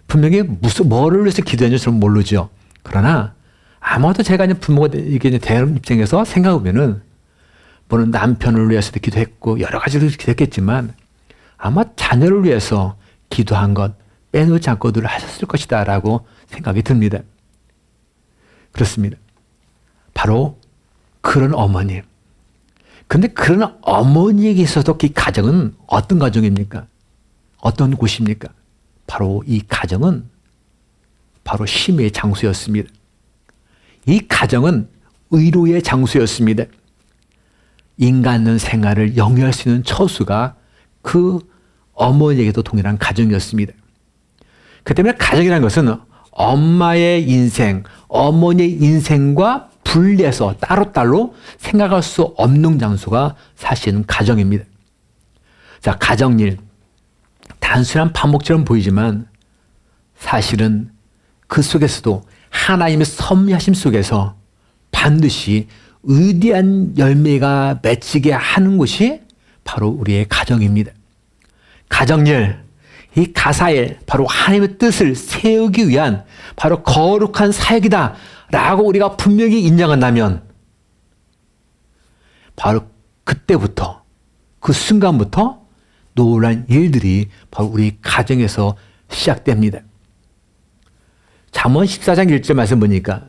분명히 뭐를 위해서 기도했는지 저는 모르죠. 그러나 아마도 제가 이제 부모가 이게 대한 입장에서 생각해보면은 물론 남편을 위해서도 기도했고 여러 가지로 기도했겠지만 아마 자녀를 위해서 기도한 것 빼놓지 않고 늘 하셨을 것이다라고 생각이 듭니다. 그렇습니다. 바로 그런 어머님. 근데 그런 어머니에게 있어서 그 가정은 어떤 가정입니까? 어떤 곳입니까? 바로 이 가정은 바로 심의 장소였습니다. 이 가정은 의로의 장소였습니다. 인간의 생활을 영위할 수 있는 처수가 그 어머니에게도 동일한 가정이었습니다. 그 때문에 가정이라는 것은 엄마의 인생, 어머니의 인생과 분리해서 따로따로 생각할 수 없는 장소가 사실은 가정입니다. 자, 가정일. 단순한 반복처럼 보이지만 사실은 그 속에서도 하나님의 섭리하심 속에서 반드시 위대한 열매가 맺히게 하는 곳이 바로 우리의 가정입니다. 가정일, 이 가사일, 바로 하나님의 뜻을 세우기 위한 바로 거룩한 사역이다 라고 우리가 분명히 인정한다면 바로 그때부터, 그 순간부터 놀라운 일들이 바로 우리 가정에서 시작됩니다. 잠언 14장 1절 말씀 보니까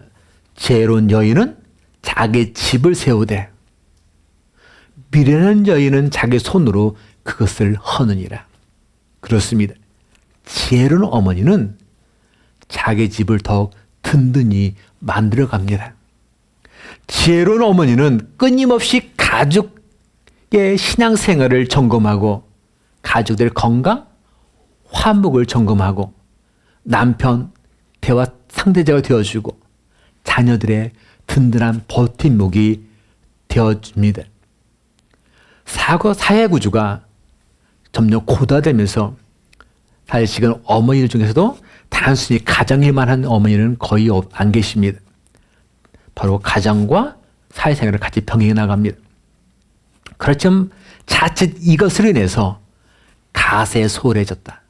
지혜로운 여인은 자기 집을 세우되 미련한 여인은 자기 손으로 그것을 허느니라. 그렇습니다. 지혜로운 어머니는 자기 집을 더욱 든든히 만들어 갑니다. 지혜로운 어머니는 끊임없이 가족의 신앙생활을 점검하고 가족들의 건강, 화목을 점검하고 남편, 대화 상대자가 되어주고 자녀들의 든든한 버팀목이 되어줍니다. 사회 구조가 점점 고도화되면서 사실 지금 어머니들 중에서도 단순히 가정일만 하는 어머니는 거의 안 계십니다. 바로 가정과 사회생활을 같이 병행해 나갑니다. 그렇지만 자칫 이것으로 인해서 가세에 소홀해졌다.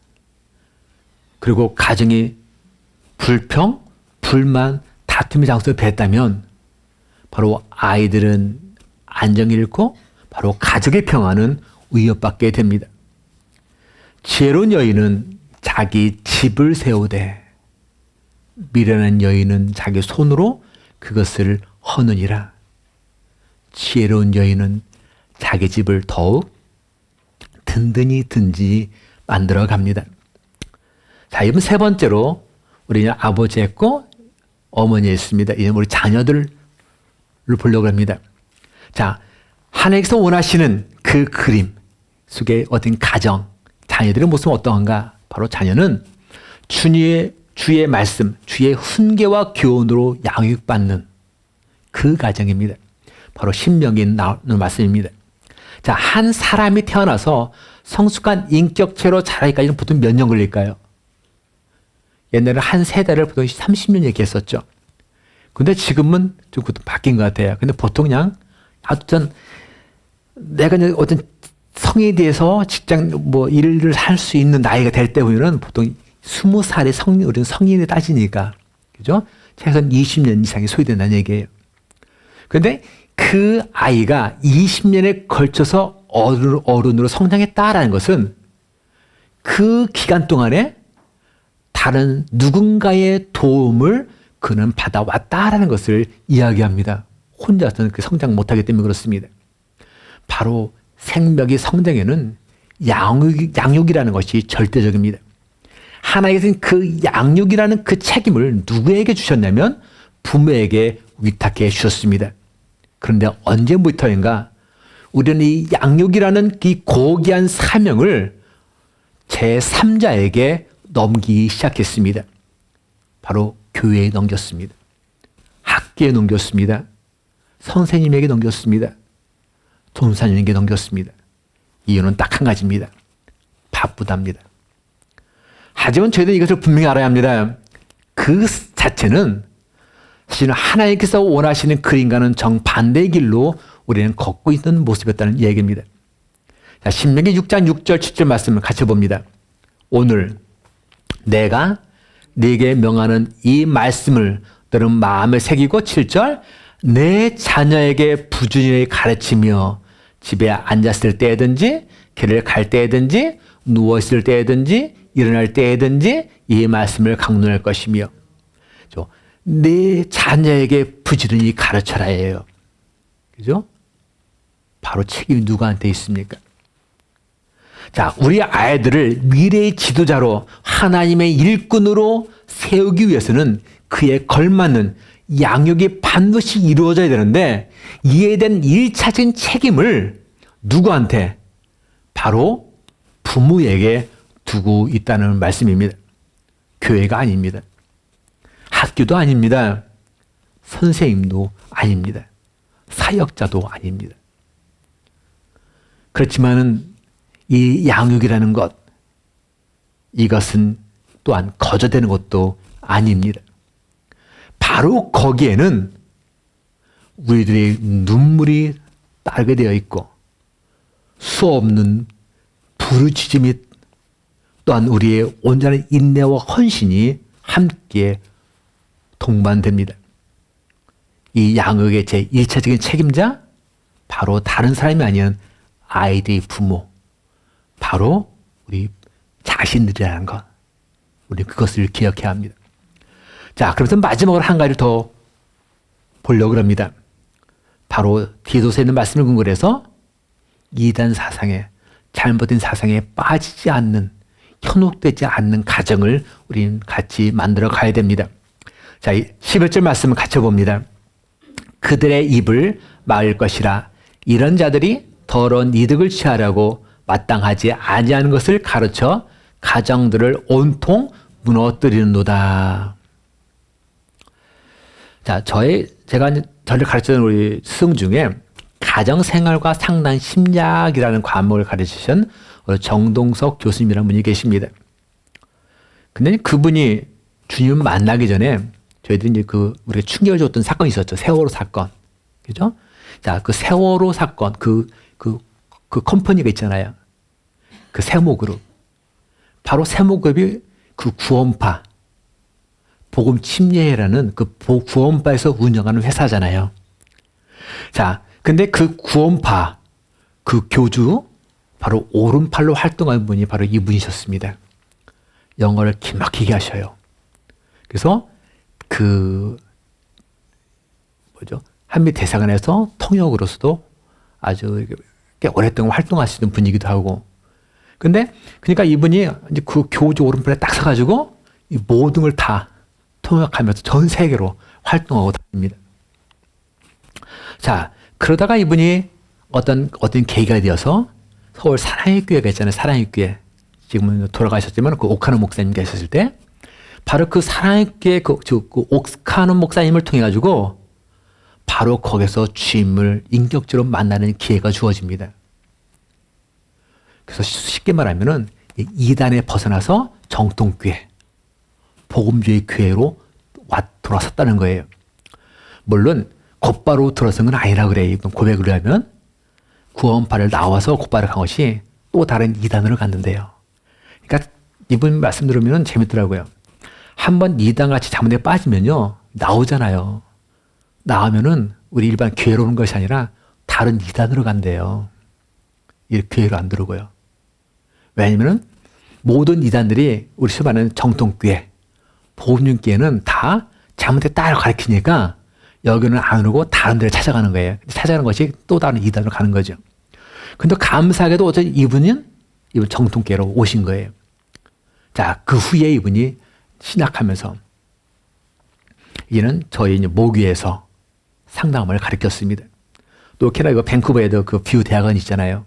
그리고 가정이 불평, 불만, 다툼의 장소로 됐다면 바로 아이들은 안정을 잃고 바로 가족의 평화는 위협받게 됩니다. 지혜로운 여인은 자기 집을 세우되 미련한 여인은 자기 손으로 그것을 허느니라. 지혜로운 여인은 자기 집을 더욱 든든히 만들어 갑니다. 자, 이번 세 번째로 우리는 아버지 했고 어머니 했습니다. 이제 우리 자녀들을 보려고 합니다. 자, 하나님께서 원하시는 그 그림 속에 어떤 가정, 자녀들의 모습은 어떠한가? 바로 자녀는 주의 말씀, 주의 훈계와 교훈으로 양육받는 그 가정입니다. 바로 신명기에 나오는 말씀입니다. 자, 한 사람이 태어나서 성숙한 인격체로 자라기까지는 보통 몇 년 걸릴까요? 옛날에 한 세대를 보통 30년 얘기했었죠. 근데 지금은 좀 바뀐 것 같아요. 근데 보통 그냥 어떤 내가 어떤 성에 대해서 직장 일을 할 수 있는 나이가 될 때 보면은 보통 20살의 우리는 성인이 따지니까 그죠? 최소한 20년 이상이 소요된다는 얘기예요. 그런데 그 아이가 20년에 걸쳐서 어른으로 성장했다라는 것은 그 기간 동안에 다른 누군가의 도움을 그는 받아왔다라는 것을 이야기합니다. 혼자서는 그 성장 못하기 때문에 그렇습니다. 바로 생명의 성장에는 양육이라는 것이 절대적입니다. 하나님께서는 그 양육이라는 그 책임을 누구에게 주셨냐면 부모에게 위탁해 주셨습니다. 그런데 언제부터인가 우리는 이 양육이라는 이 고귀한 사명을 제3자에게 넘기기 시작했습니다. 바로 교회에 넘겼습니다. 학교에 넘겼습니다. 선생님에게 넘겼습니다. 전사님에게 넘겼습니다. 이유는 딱 한 가지입니다. 바쁘답니다. 하지만 저희들은 이것을 분명히 알아야 합니다. 그 자체는 사실은 하나님께서 원하시는 그림과는 정반대의 길로 우리는 걷고 있는 모습이었다는 얘기입니다. 자, 신명기 6장 6절 7절 말씀을 같이 봅니다. 오늘 내가 네게 명하는 이 말씀을 너는 마음에 새기고 7절 내 자녀에게 부지런히 가르치며 집에 앉았을 때든지 길을 갈 때든지 누워있을 때든지 일어날 때든지 이 말씀을 강론할 것이며 내 자녀에게 부지런히 가르쳐라예요. 그죠? 바로 책임이 누구한테 있습니까? 자, 우리 아이들을 미래의 지도자로 하나님의 일꾼으로 세우기 위해서는 그에 걸맞는 양육이 반드시 이루어져야 되는데 이에 대한 1차적인 책임을 누구한테? 바로 부모에게 두고 있다는 말씀입니다. 교회가 아닙니다. 학교도 아닙니다. 선생님도 아닙니다. 사역자도 아닙니다. 그렇지만은 이 양육이라는 것, 이것은 또한 거저되는 것도 아닙니다. 바로 거기에는 우리들의 눈물이 따르게 되어 있고 수없는 부르짖음이 또한 우리의 온전한 인내와 헌신이 함께 동반됩니다. 이 양육의 제1차적인 책임자, 바로 다른 사람이 아닌 아이들의 부모, 바로 우리 자신들이라는 것, 우리 그것을 기억해야 합니다. 자, 그러면서 마지막으로 한 가지를 더 보려고 합니다. 바로 디도서에 있는 말씀을 근거로 해서 이단 사상에, 잘못된 사상에 빠지지 않는, 현혹되지 않는 가정을 우리는 같이 만들어 가야 됩니다. 자, 11절 말씀을 같이 봅니다. 그들의 입을 막을 것이라. 이런 자들이 더러운 이득을 취하려고 마땅하지 아니하는 것을 가르쳐 가정들을 온통 무너뜨리는도다. 자, 제가 저를 가르치던 우리 스승 중에 가정생활과 상담 심리학이라는 과목을 가르치신 정동석 교수님이라는 분이 계십니다. 근데 그분이 주님을 만나기 전에 저희들이 이제 우리가 충격을 줬던 사건이 있었죠. 세월호 사건. 그죠? 자, 그 세월호 사건, 그 컴퍼니가 있잖아요. 그 세모그룹. 바로 세모그룹이 그 구원파, 복음 침례회라는 그 구원파에서 운영하는 회사잖아요. 자, 근데 그 구원파, 그 교주, 바로 오른팔로 활동하는 분이 바로 이분이셨습니다. 영어를 기막히게 하셔요. 그래서 한미 대사관에서 통역으로서도 아주 꽤 오랫동안 활동하시는 분이기도 하고. 근데, 그러니까 이분이 이제 그 교주 오른팔에 딱 서가지고 이 모든 걸 다 통역하면서 전 세계로 활동하고 다닙니다. 자, 그러다가 이분이 어떤 계기가 되어서 서울 사랑의 교회가 있잖아요. 사랑의 교회. 지금은 돌아가셨지만 그 오카노 목사님 계셨을 때 바로 그 사랑의 교회 그 오카노 목사님을 통해 가지고 바로 거기서 주님을 인격적으로 만나는 기회가 주어집니다. 그래서 쉽게 말하면은 이단에 벗어나서 정통교회, 복음주의 교회로 돌아섰다는 거예요. 물론 곧바로 들어선 건 아니라 그래요. 고백을 하면 구원파를 나와서 곧바로 간 것이 또 다른 이단으로 갔는데요. 그러니까 이분 말씀 들으면 재밌더라고요. 한번 이단같이 잘못에 빠지면요 나오잖아요. 나오면은 우리 일반 교회로 오는 것이 아니라 다른 이단으로 간대요. 이 교회로 안 들어오고요. 왜냐면은 모든 이단들이 우리 수많은 정통교회, 복음교회는 다 잘못에 따라 가르치니까 여기는 안 오고 다른 데를 찾아가는 거예요. 찾아가는 것이 또 다른 이단으로 가는 거죠. 근데 감사하게도 어차피 이분 정통교회로 오신 거예요. 자, 그 후에 이분이 신학하면서 이제는 저희 모교에서 상담을 가르쳤습니다. 또 캐나다 밴쿠버에도 그 뷰 대학원 있잖아요.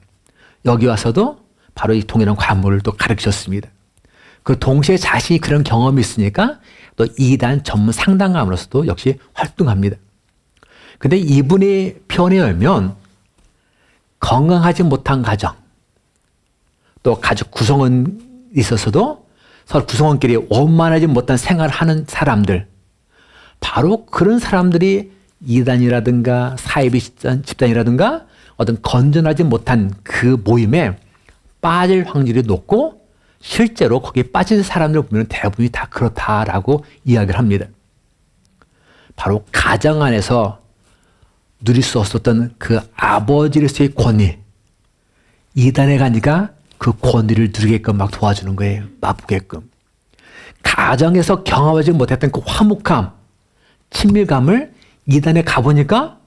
여기 와서도 바로 이 동일한 과목을 또 가르치셨습니다. 그 동시에 자신이 그런 경험이 있으니까 또 이단 전문 상담가로서도 역시 활동합니다. 근데 이분의 표현에 의하면 건강하지 못한 가정, 또 가족 구성원 있어서도 서로 구성원끼리 원만하지 못한 생활을 하는 사람들, 바로 그런 사람들이 이단이라든가 사이비 집단이라든가 어떤 건전하지 못한 그 모임에 빠질 확률이 높고 실제로 거기에 빠진 사람들 보면 대부분이 다 그렇다라고 이야기를 합니다. 바로 가정 안에서 누릴 수 없었던 그 아버지로서의 권위, 이단에 가니까 그 권위를 누리게끔 막 도와주는 거예요. 맛보게끔. 가정에서 경험하지 못했던 그 화목함, 친밀감을 이단에 가보니까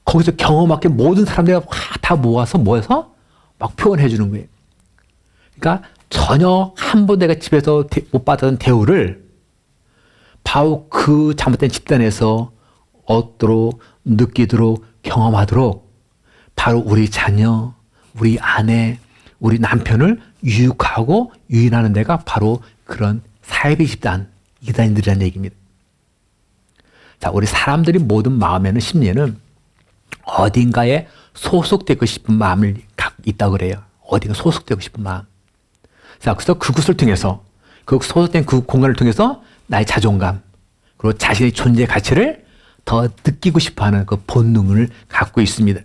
거기서 경험하게 모든 사람들이 다 모여서 막 표현해 주는 거예요. 그러니까 전혀 한 번 내가 집에서 못 받았던 대우를 바로 그 잘못된 집단에서 얻도록 느끼도록 경험하도록 바로 우리 자녀, 우리 아내, 우리 남편을 유익하고 유인하는 데가 바로 그런 사이비 집단, 이단들이라는 얘기입니다. 자, 우리 사람들이 모든 마음에는 심리에는 어딘가에 소속되고 싶은 마음을 갖고 있다고 그래요. 어딘가 소속되고 싶은 마음. 자, 그래서 그것을 통해서 그 소속된 그 공간을 통해서 나의 자존감 그리고 자신의 존재 가치를 더 느끼고 싶어하는 그 본능을 갖고 있습니다.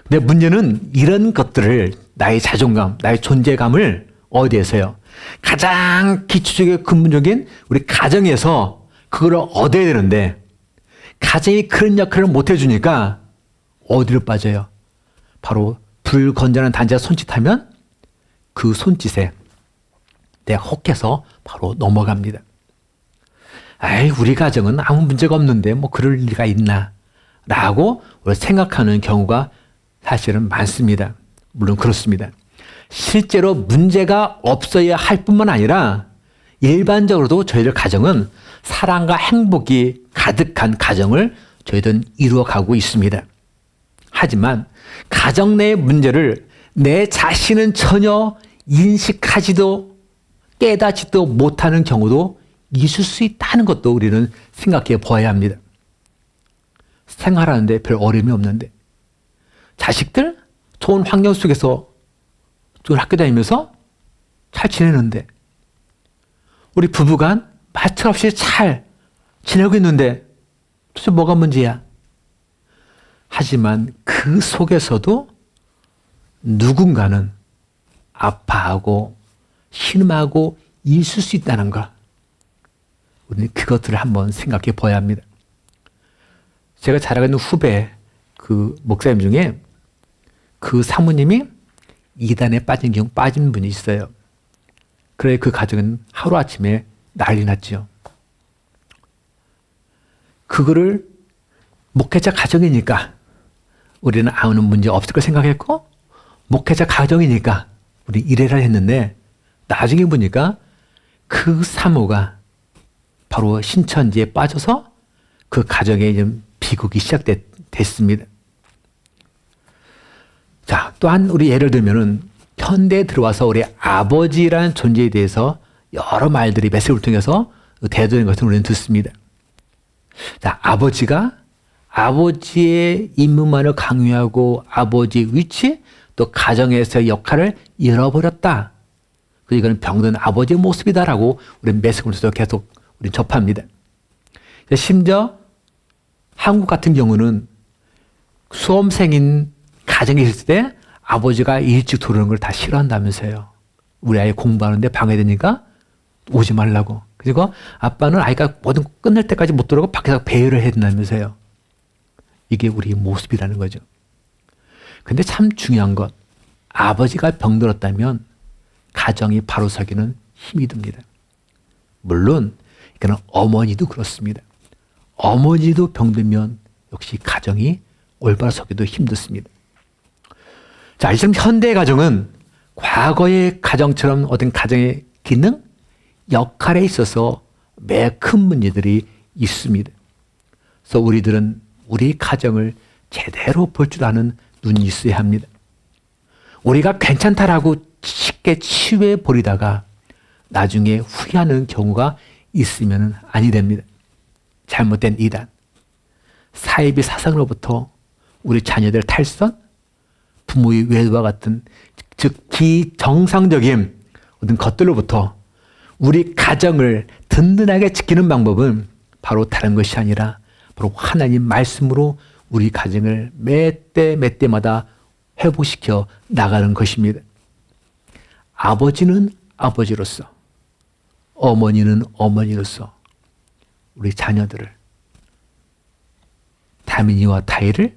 근데 문제는 이런 것들을 나의 자존감, 나의 존재감을 어디에서요? 가장 기초적이고 근본적인 우리 가정에서 그걸 얻어야 되는데 가정이 그런 역할을 못 해주니까 어디로 빠져요? 바로 불건전한 단자가 손짓하면 그 손짓에 내가 혹해서 바로 넘어갑니다. 아이, 우리 가정은 아무 문제가 없는데 뭐 그럴 리가 있나 라고 생각하는 경우가 사실은 많습니다. 물론 그렇습니다. 실제로 문제가 없어야 할 뿐만 아니라 일반적으로도 저희들 가정은 사랑과 행복이 가득한 가정을 저희들은 이루어가고 있습니다. 하지만 가정 내의 문제를 내 자신은 전혀 인식하지도 깨닫지도 못하는 경우도 있을 수 있다는 것도 우리는 생각해 보아야 합니다. 생활하는데 별 어려움이 없는데 자식들 좋은 환경 속에서 좋은 학교 다니면서 잘 지내는데 우리 부부간 말투 없이 잘 지내고 있는데 도대체 뭐가 문제야? 하지만 그 속에서도 누군가는 아파하고 신음하고 있을 수 있다는 것. 우리는 그것들을 한번 생각해 봐야 합니다. 제가 잘 알고 있는 후배 그 목사님 중에 그 사모님이 이단에 빠진 분이 있어요. 그래 그 가정은 하루아침에 난리 났죠. 그거를 목회자 가정이니까 우리는 아무런 문제 없을 걸 생각했고 목회자 가정이니까 우리 이래라 했는데 나중에 보니까 그 사모가 바로 신천지에 빠져서 그 가정에 좀 비극이 시작됐습니다. 자, 또한 우리 예를 들면은 현대에 들어와서 우리 아버지라는 존재에 대해서 여러 말들이 메시지를 통해서 대두된 것을 우리는 듣습니다. 자, 아버지가 아버지의 임무만을 강요하고 아버지의 위치 또 가정에서의 역할을 잃어버렸다. 그래서 이거는 병든 아버지의 모습이다라고 우리는 메시지를 계속 우리는 접합니다. 심지어 한국 같은 경우는 수험생인 가정에 있을 때 아버지가 일찍 들어오는 걸 다 싫어한다면서요. 우리 아이 공부하는데 방해되니까 오지 말라고. 그리고 아빠는 아이가 뭐든 끝날 때까지 못 들어오고 밖에서 배회를 해야 된다면서요. 이게 우리 모습이라는 거죠. 근데 참 중요한 것, 아버지가 병들었다면 가정이 바로 서기는 힘이 듭니다. 물론 이거는 어머니도 그렇습니다. 어머니도 병들면 역시 가정이 올바로 서기도 힘들습니다. 자, 지금 현대 가정은 과거의 가정처럼 어떤 가정의 기능, 역할에 있어서 매우 큰 문제들이 있습니다. 그래서 우리들은 우리 가정을 제대로 볼 줄 아는 눈이 있어야 합니다. 우리가 괜찮다라고 쉽게 치유해 버리다가 나중에 후회하는 경우가 있으면 아니 됩니다. 잘못된 이단, 사이비 사상으로부터 우리 자녀들 탈선, 부모의 외도와 같은 즉 비정상적인 어떤 것들로부터 우리 가정을 든든하게 지키는 방법은 바로 다른 것이 아니라 바로 하나님 말씀으로 우리 가정을 몇 때마다 회복시켜 나가는 것입니다. 아버지는 아버지로서, 어머니는 어머니로서 우리 자녀들을 다민이와 타이를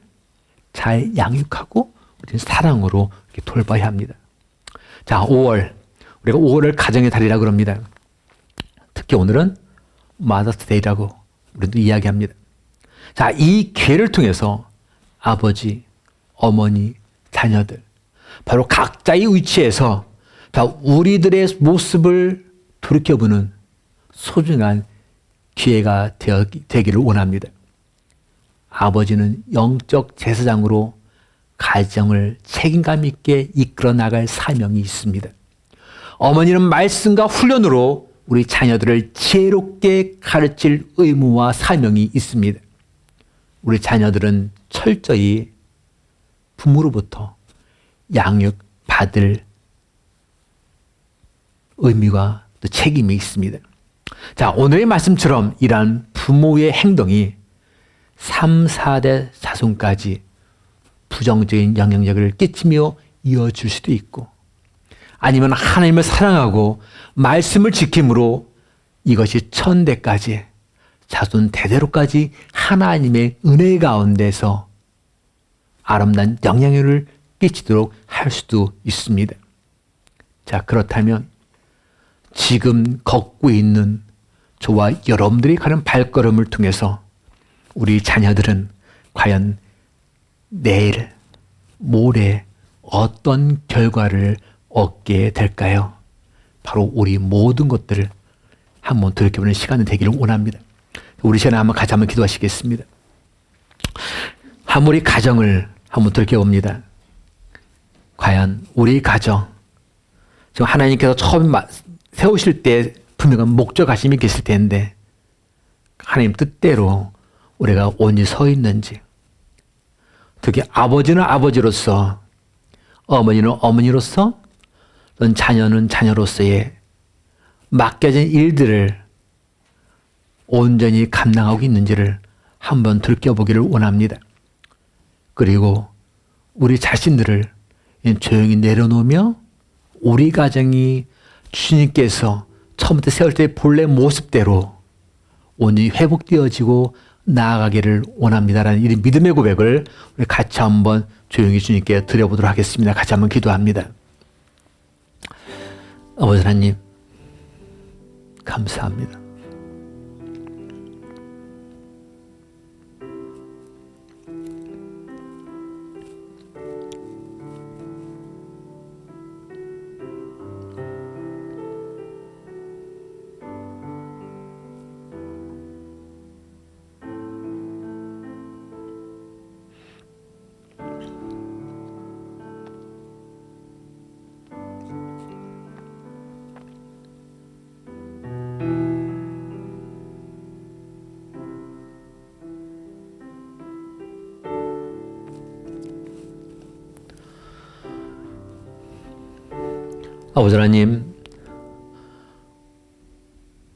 잘 양육하고 우리는 사랑으로 이렇게 돌봐야 합니다. 자, 5월. 우리가 5월을 가정의 달이라고 그럽니다. 특히 오늘은 마더스데이라고 우리도 이야기합니다. 자, 이 기회를 통해서 아버지, 어머니, 자녀들 바로 각자의 위치에서 우리들의 모습을 돌이켜보는 소중한 기회가 되기를 원합니다. 아버지는 영적 제사장으로 가정을 책임감 있게 이끌어 나갈 사명이 있습니다. 어머니는 말씀과 훈련으로 우리 자녀들을 지혜롭게 가르칠 의무와 사명이 있습니다. 우리 자녀들은 철저히 부모로부터 양육받을 의미와 또 책임이 있습니다. 자, 오늘의 말씀처럼 이러한 부모의 행동이 3, 4대 자손까지 부정적인 영향력을 끼치며 이어질 수도 있고, 아니면 하나님을 사랑하고 말씀을 지킴으로 이것이 천대까지 자손 대대로까지 하나님의 은혜 가운데서 아름다운 영향력을 끼치도록 할 수도 있습니다. 자, 그렇다면 지금 걷고 있는 저와 여러분들이 가는 발걸음을 통해서 우리 자녀들은 과연 내일, 모레 어떤 결과를 얻게 될까요? 바로 우리 모든 것들을 한번 돌이켜보는 시간이 되기를 원합니다. 우리 시간에 같이 한번 기도하시겠습니다. 우리 가정을 한번 돌이켜봅니다. 과연 우리 가정, 지금 하나님께서 처음 세우실 때 분명한 목적하심이 계실 텐데 하나님 뜻대로 우리가 온전히 서 있는지, 특히 아버지는 아버지로서, 어머니는 어머니로서, 또는 자녀는 자녀로서의 맡겨진 일들을 온전히 감당하고 있는지를 한번 들켜보기를 원합니다. 그리고 우리 자신들을 조용히 내려놓으며 우리 가정이 주님께서 처음부터 세울 때 본래 모습대로 온전히 회복되어지고 나아가기를 원합니다라는 이 믿음의 고백을 우리 같이 한번 조용히 주님께 드려보도록 하겠습니다. 같이 한번 기도합니다. 아버지 하나님, 감사합니다. 아버지 하나님,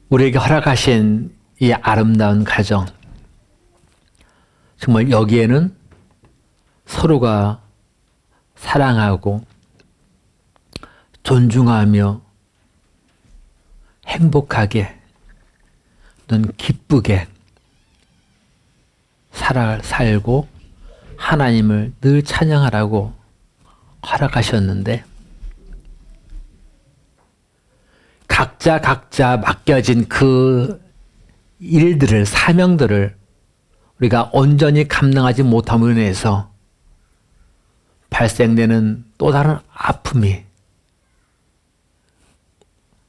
우리에게 허락하신 이 아름다운 가정, 정말 여기에는 서로가 사랑하고 존중하며 행복하게 또는 기쁘게 살고 하나님을 늘 찬양하라고 허락하셨는데, 각자 맡겨진 그 일들을, 사명들을 우리가 온전히 감당하지 못함으로 인해서 발생되는 또 다른 아픔이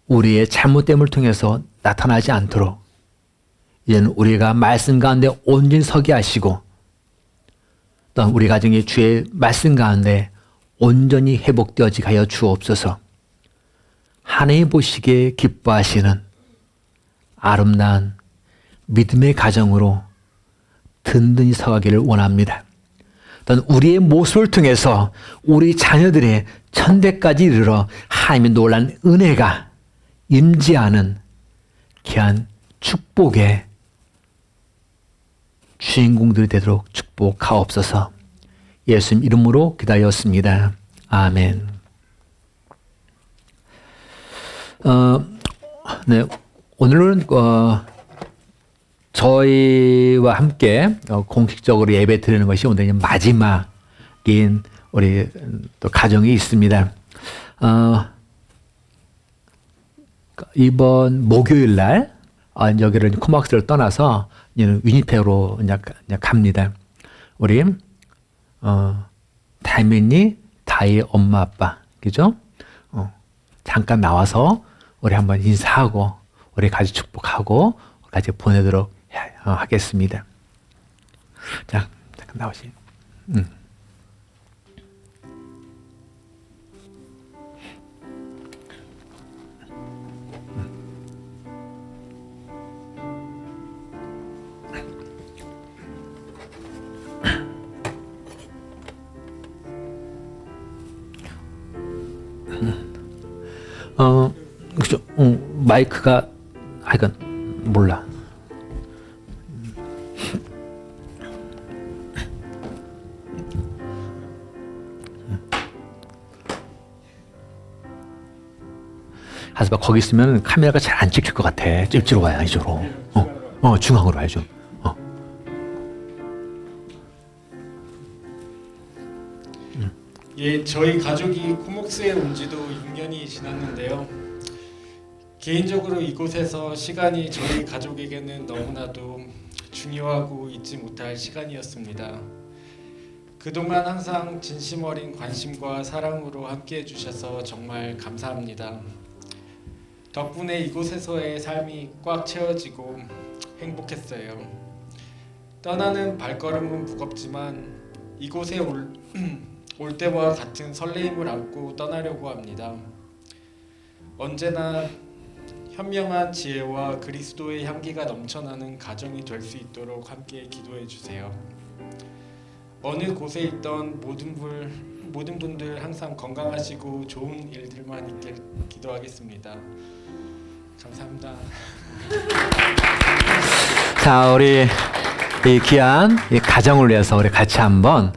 우리의 잘못됨을 통해서 나타나지 않도록 이제는 우리가 말씀 가운데 온전히 서게 하시고, 또한 우리 가정이 주의 말씀 가운데 온전히 회복되어지게 하여 주옵소서. 하나님 보시기에 기뻐하시는 아름다운 믿음의 가정으로 든든히 서가기를 원합니다. 또한 우리의 모습을 통해서 우리 자녀들의 천대까지 이르러 하나님의 놀라운 은혜가 임재하는 귀한 축복의 주인공들이 되도록 축복하옵소서. 예수님 이름으로 기도하였습니다. 아멘. 네, 오늘은 저희와 함께 공식적으로 예배 드리는 것이 오늘 마지막인 우리 또 가정이 있습니다. 이번 목요일 날 여기를 코막스를 떠나서 위니페그로 갑니다. 우리 다의 엄마 아빠, 그죠? 잠깐 나와서 우리 한번 인사하고 우리 같이 축복하고 같이 보내도록 하겠습니다. 자, 잠깐 나오시. 그죠? 마이크가 하여간 몰라. 하스바 거기 있으면 카메라가 잘 안 찍힐 것 같아. 이쪽으로 와야 이쪽으로. 중앙으로 와야죠. 예, 저희 가족이 코목스에 온 지도 6년이 지났는데요. 개인적으로 이곳에서 시간이 저희 가족에게는 너무나도 중요하고 잊지 못할 시간이었습니다. 그동안 항상 진심 어린 관심과 사랑으로 함께해 주셔서 정말 감사합니다. 덕분에 이곳에서의 삶이 꽉 채워지고 행복했어요. 떠나는 발걸음은 무겁지만 이곳에 올 때와 같은 설레임을 안고 떠나려고 합니다. 언제나 현명한 지혜와 그리스도의 향기가 넘쳐나는 가정이 될 수 있도록 함께 기도해 주세요. 어느 곳에 있던 모든 분들 항상 건강하시고 좋은 일들만 있길 기도하겠습니다. 감사합니다. 자, 우리 이 귀한 이 가정을 위해서 우리 같이 한번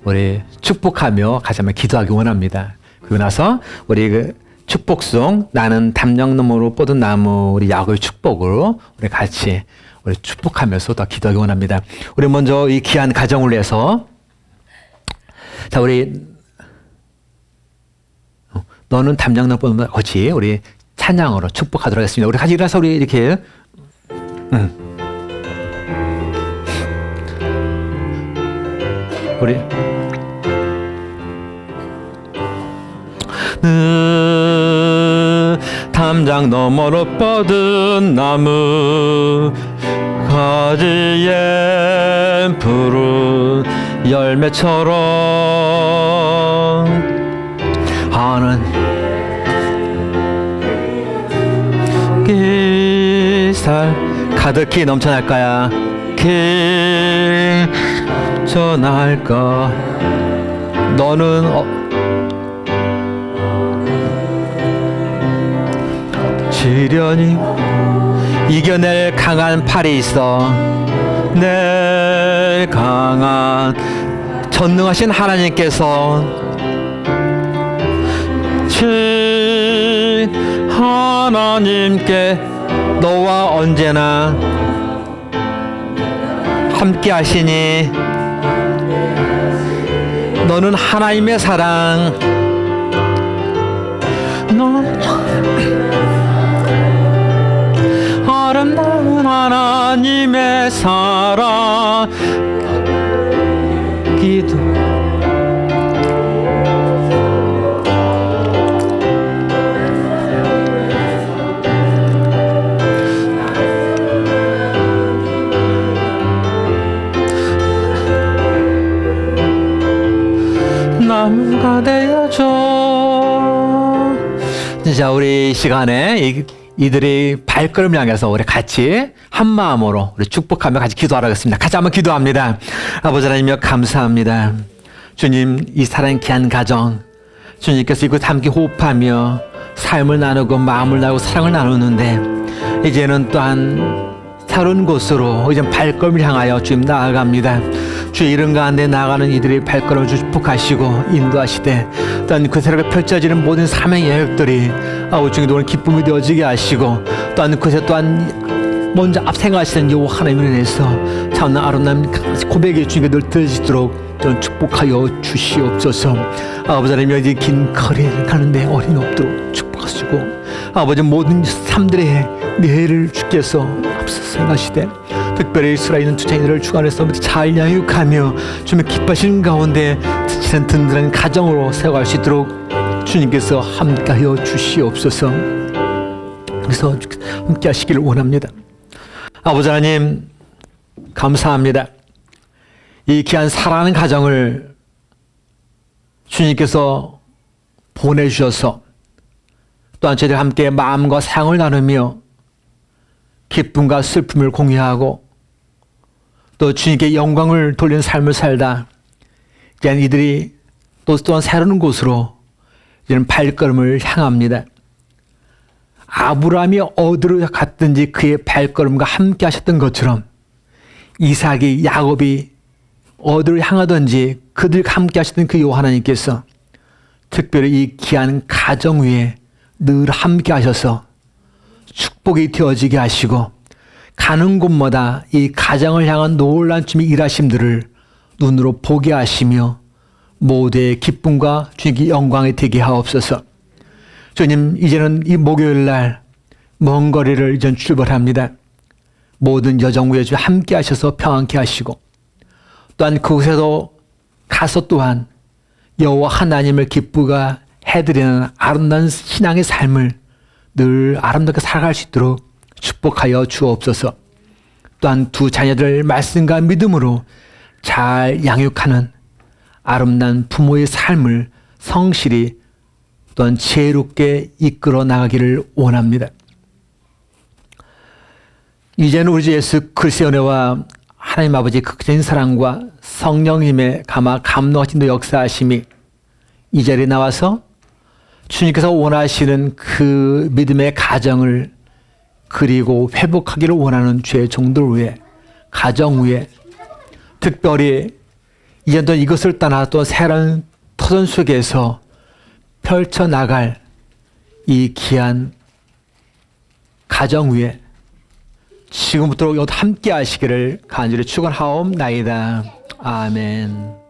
우리 축복하며 같이 한번 기도하기 원합니다. 그리고 나서 우리 그 축복송 나는 담력 너머로 뻗은 나무 우리 야곱의 축복으로 우리 같이 우리 축복하면서 더 기도하기 원합니다. 우리 먼저 이 귀한 가정을 위해서 자 우리 너는 담력 너머로 뻗은 나무 같이 우리 찬양으로 축복하도록 하겠습니다. 우리 같이 일어나서 우리 이렇게 우리 담장 너머로 뻗은 나무 가지에 푸른 열매처럼 하는 기살 가득히 넘쳐날 거야. 길 전할까 너는 지련히 이겨낼 강한 팔이 있어. 내 강한 전능하신 하나님께서 친 하나님께 너와 언제나 함께 하시니 너는 하나님의 사랑 아름다운 하나님의 사랑 기도 나무가 되어줘. 자 우리 이 시간에 이들이 발걸음을 향해서 우리 같이 한 마음으로 우리 축복하며 같이 기도하겠습니다. 같이 한번 기도합니다. 아버지 하나님여 감사합니다. 주님 이 사랑 귀한 가정 주님께서 이곳 함께 호흡하며 삶을 나누고 마음을 나누고 사랑을 나누는데 이제는 또한 새로운 곳으로 이제 발걸음을 향하여 주님 나아갑니다. 주의 이름 가운데 나아가는 이들의 발걸음을 축복하시고 인도하시되 또한 그 새롭게 펼쳐지는 모든 사명의 여역들이 아버지 주님 오늘 기쁨이 되어지게 하시고 또한 그새 또한 먼저 앞생하시는 여호와 하나님을 인해서 참 아름다운 고백이 주님께 늘 들어지도록 저는 축복하여 주시옵소서. 아버지 하나님 여기 긴 거리를 가는데 어린 없도록 축복하시고 아버지 모든 삶들의 뇌를 주께서 앞서서 행하시되 특별히 살아있는 주장이들을 주관해서 잘 양육하며 주님의 기뻐하시는 가운데 지친 든든한 가정으로 세워갈 수 있도록 주님께서 함께하여 주시옵소서. 그래서 함께 하시기를 원합니다. 아버지 하나님 감사합니다. 이 귀한 사랑하는 가정을 주님께서 보내주셔서 또한 저희들 함께 마음과 사랑을 나누며 기쁨과 슬픔을 공유하고 또 주님께 영광을 돌리는 삶을 살다 이제 이들이 또한 새로운 곳으로 이제는 발걸음을 향합니다. 아브라함이 어디로 갔든지 그의 발걸음과 함께 하셨던 것처럼 이삭이 야곱이 어디로 향하든지 그들과 함께 하시던 그 하나님께서 특별히 이 귀한 가정 위에 늘 함께 하셔서 축복이 되어지게 하시고 가는 곳마다 이 가정을 향한 놀라운 주님의 일하심들을 눈으로 보게 하시며 모두의 기쁨과 주님의 영광이 되게 하옵소서. 주님, 이제는 이 목요일 날 먼 거리를 이제 출발합니다. 모든 여정 위에 주 함께 하셔서 평안케 하시고 또한 그곳에도 가서 또한 여호와 하나님을 기쁘가 해드리는 아름다운 신앙의 삶을 늘 아름답게 살아갈 수 있도록 축복하여 주옵소서. 또한 두 자녀들 말씀과 믿음으로 잘 양육하는 아름다운 부모의 삶을 성실히 또한 지혜롭게 이끌어 나가기를 원합니다. 이제는 우리 주 예수 그리스도의 은혜와 하나님 아버지의 극적인 사랑과 성령님의 감동하신 역사하심이 이 자리에 나와서 주님께서 원하시는 그 믿음의 가정을 그리고 회복하기를 원하는 죄의 종들 위해 가정 위에 특별히 이제 또 이것을 떠나 또 새로운 터전 속에서 펼쳐나갈 이 귀한 가정 위에 지금부터 함께 하시기를 간절히 축원하옵나이다. 아멘.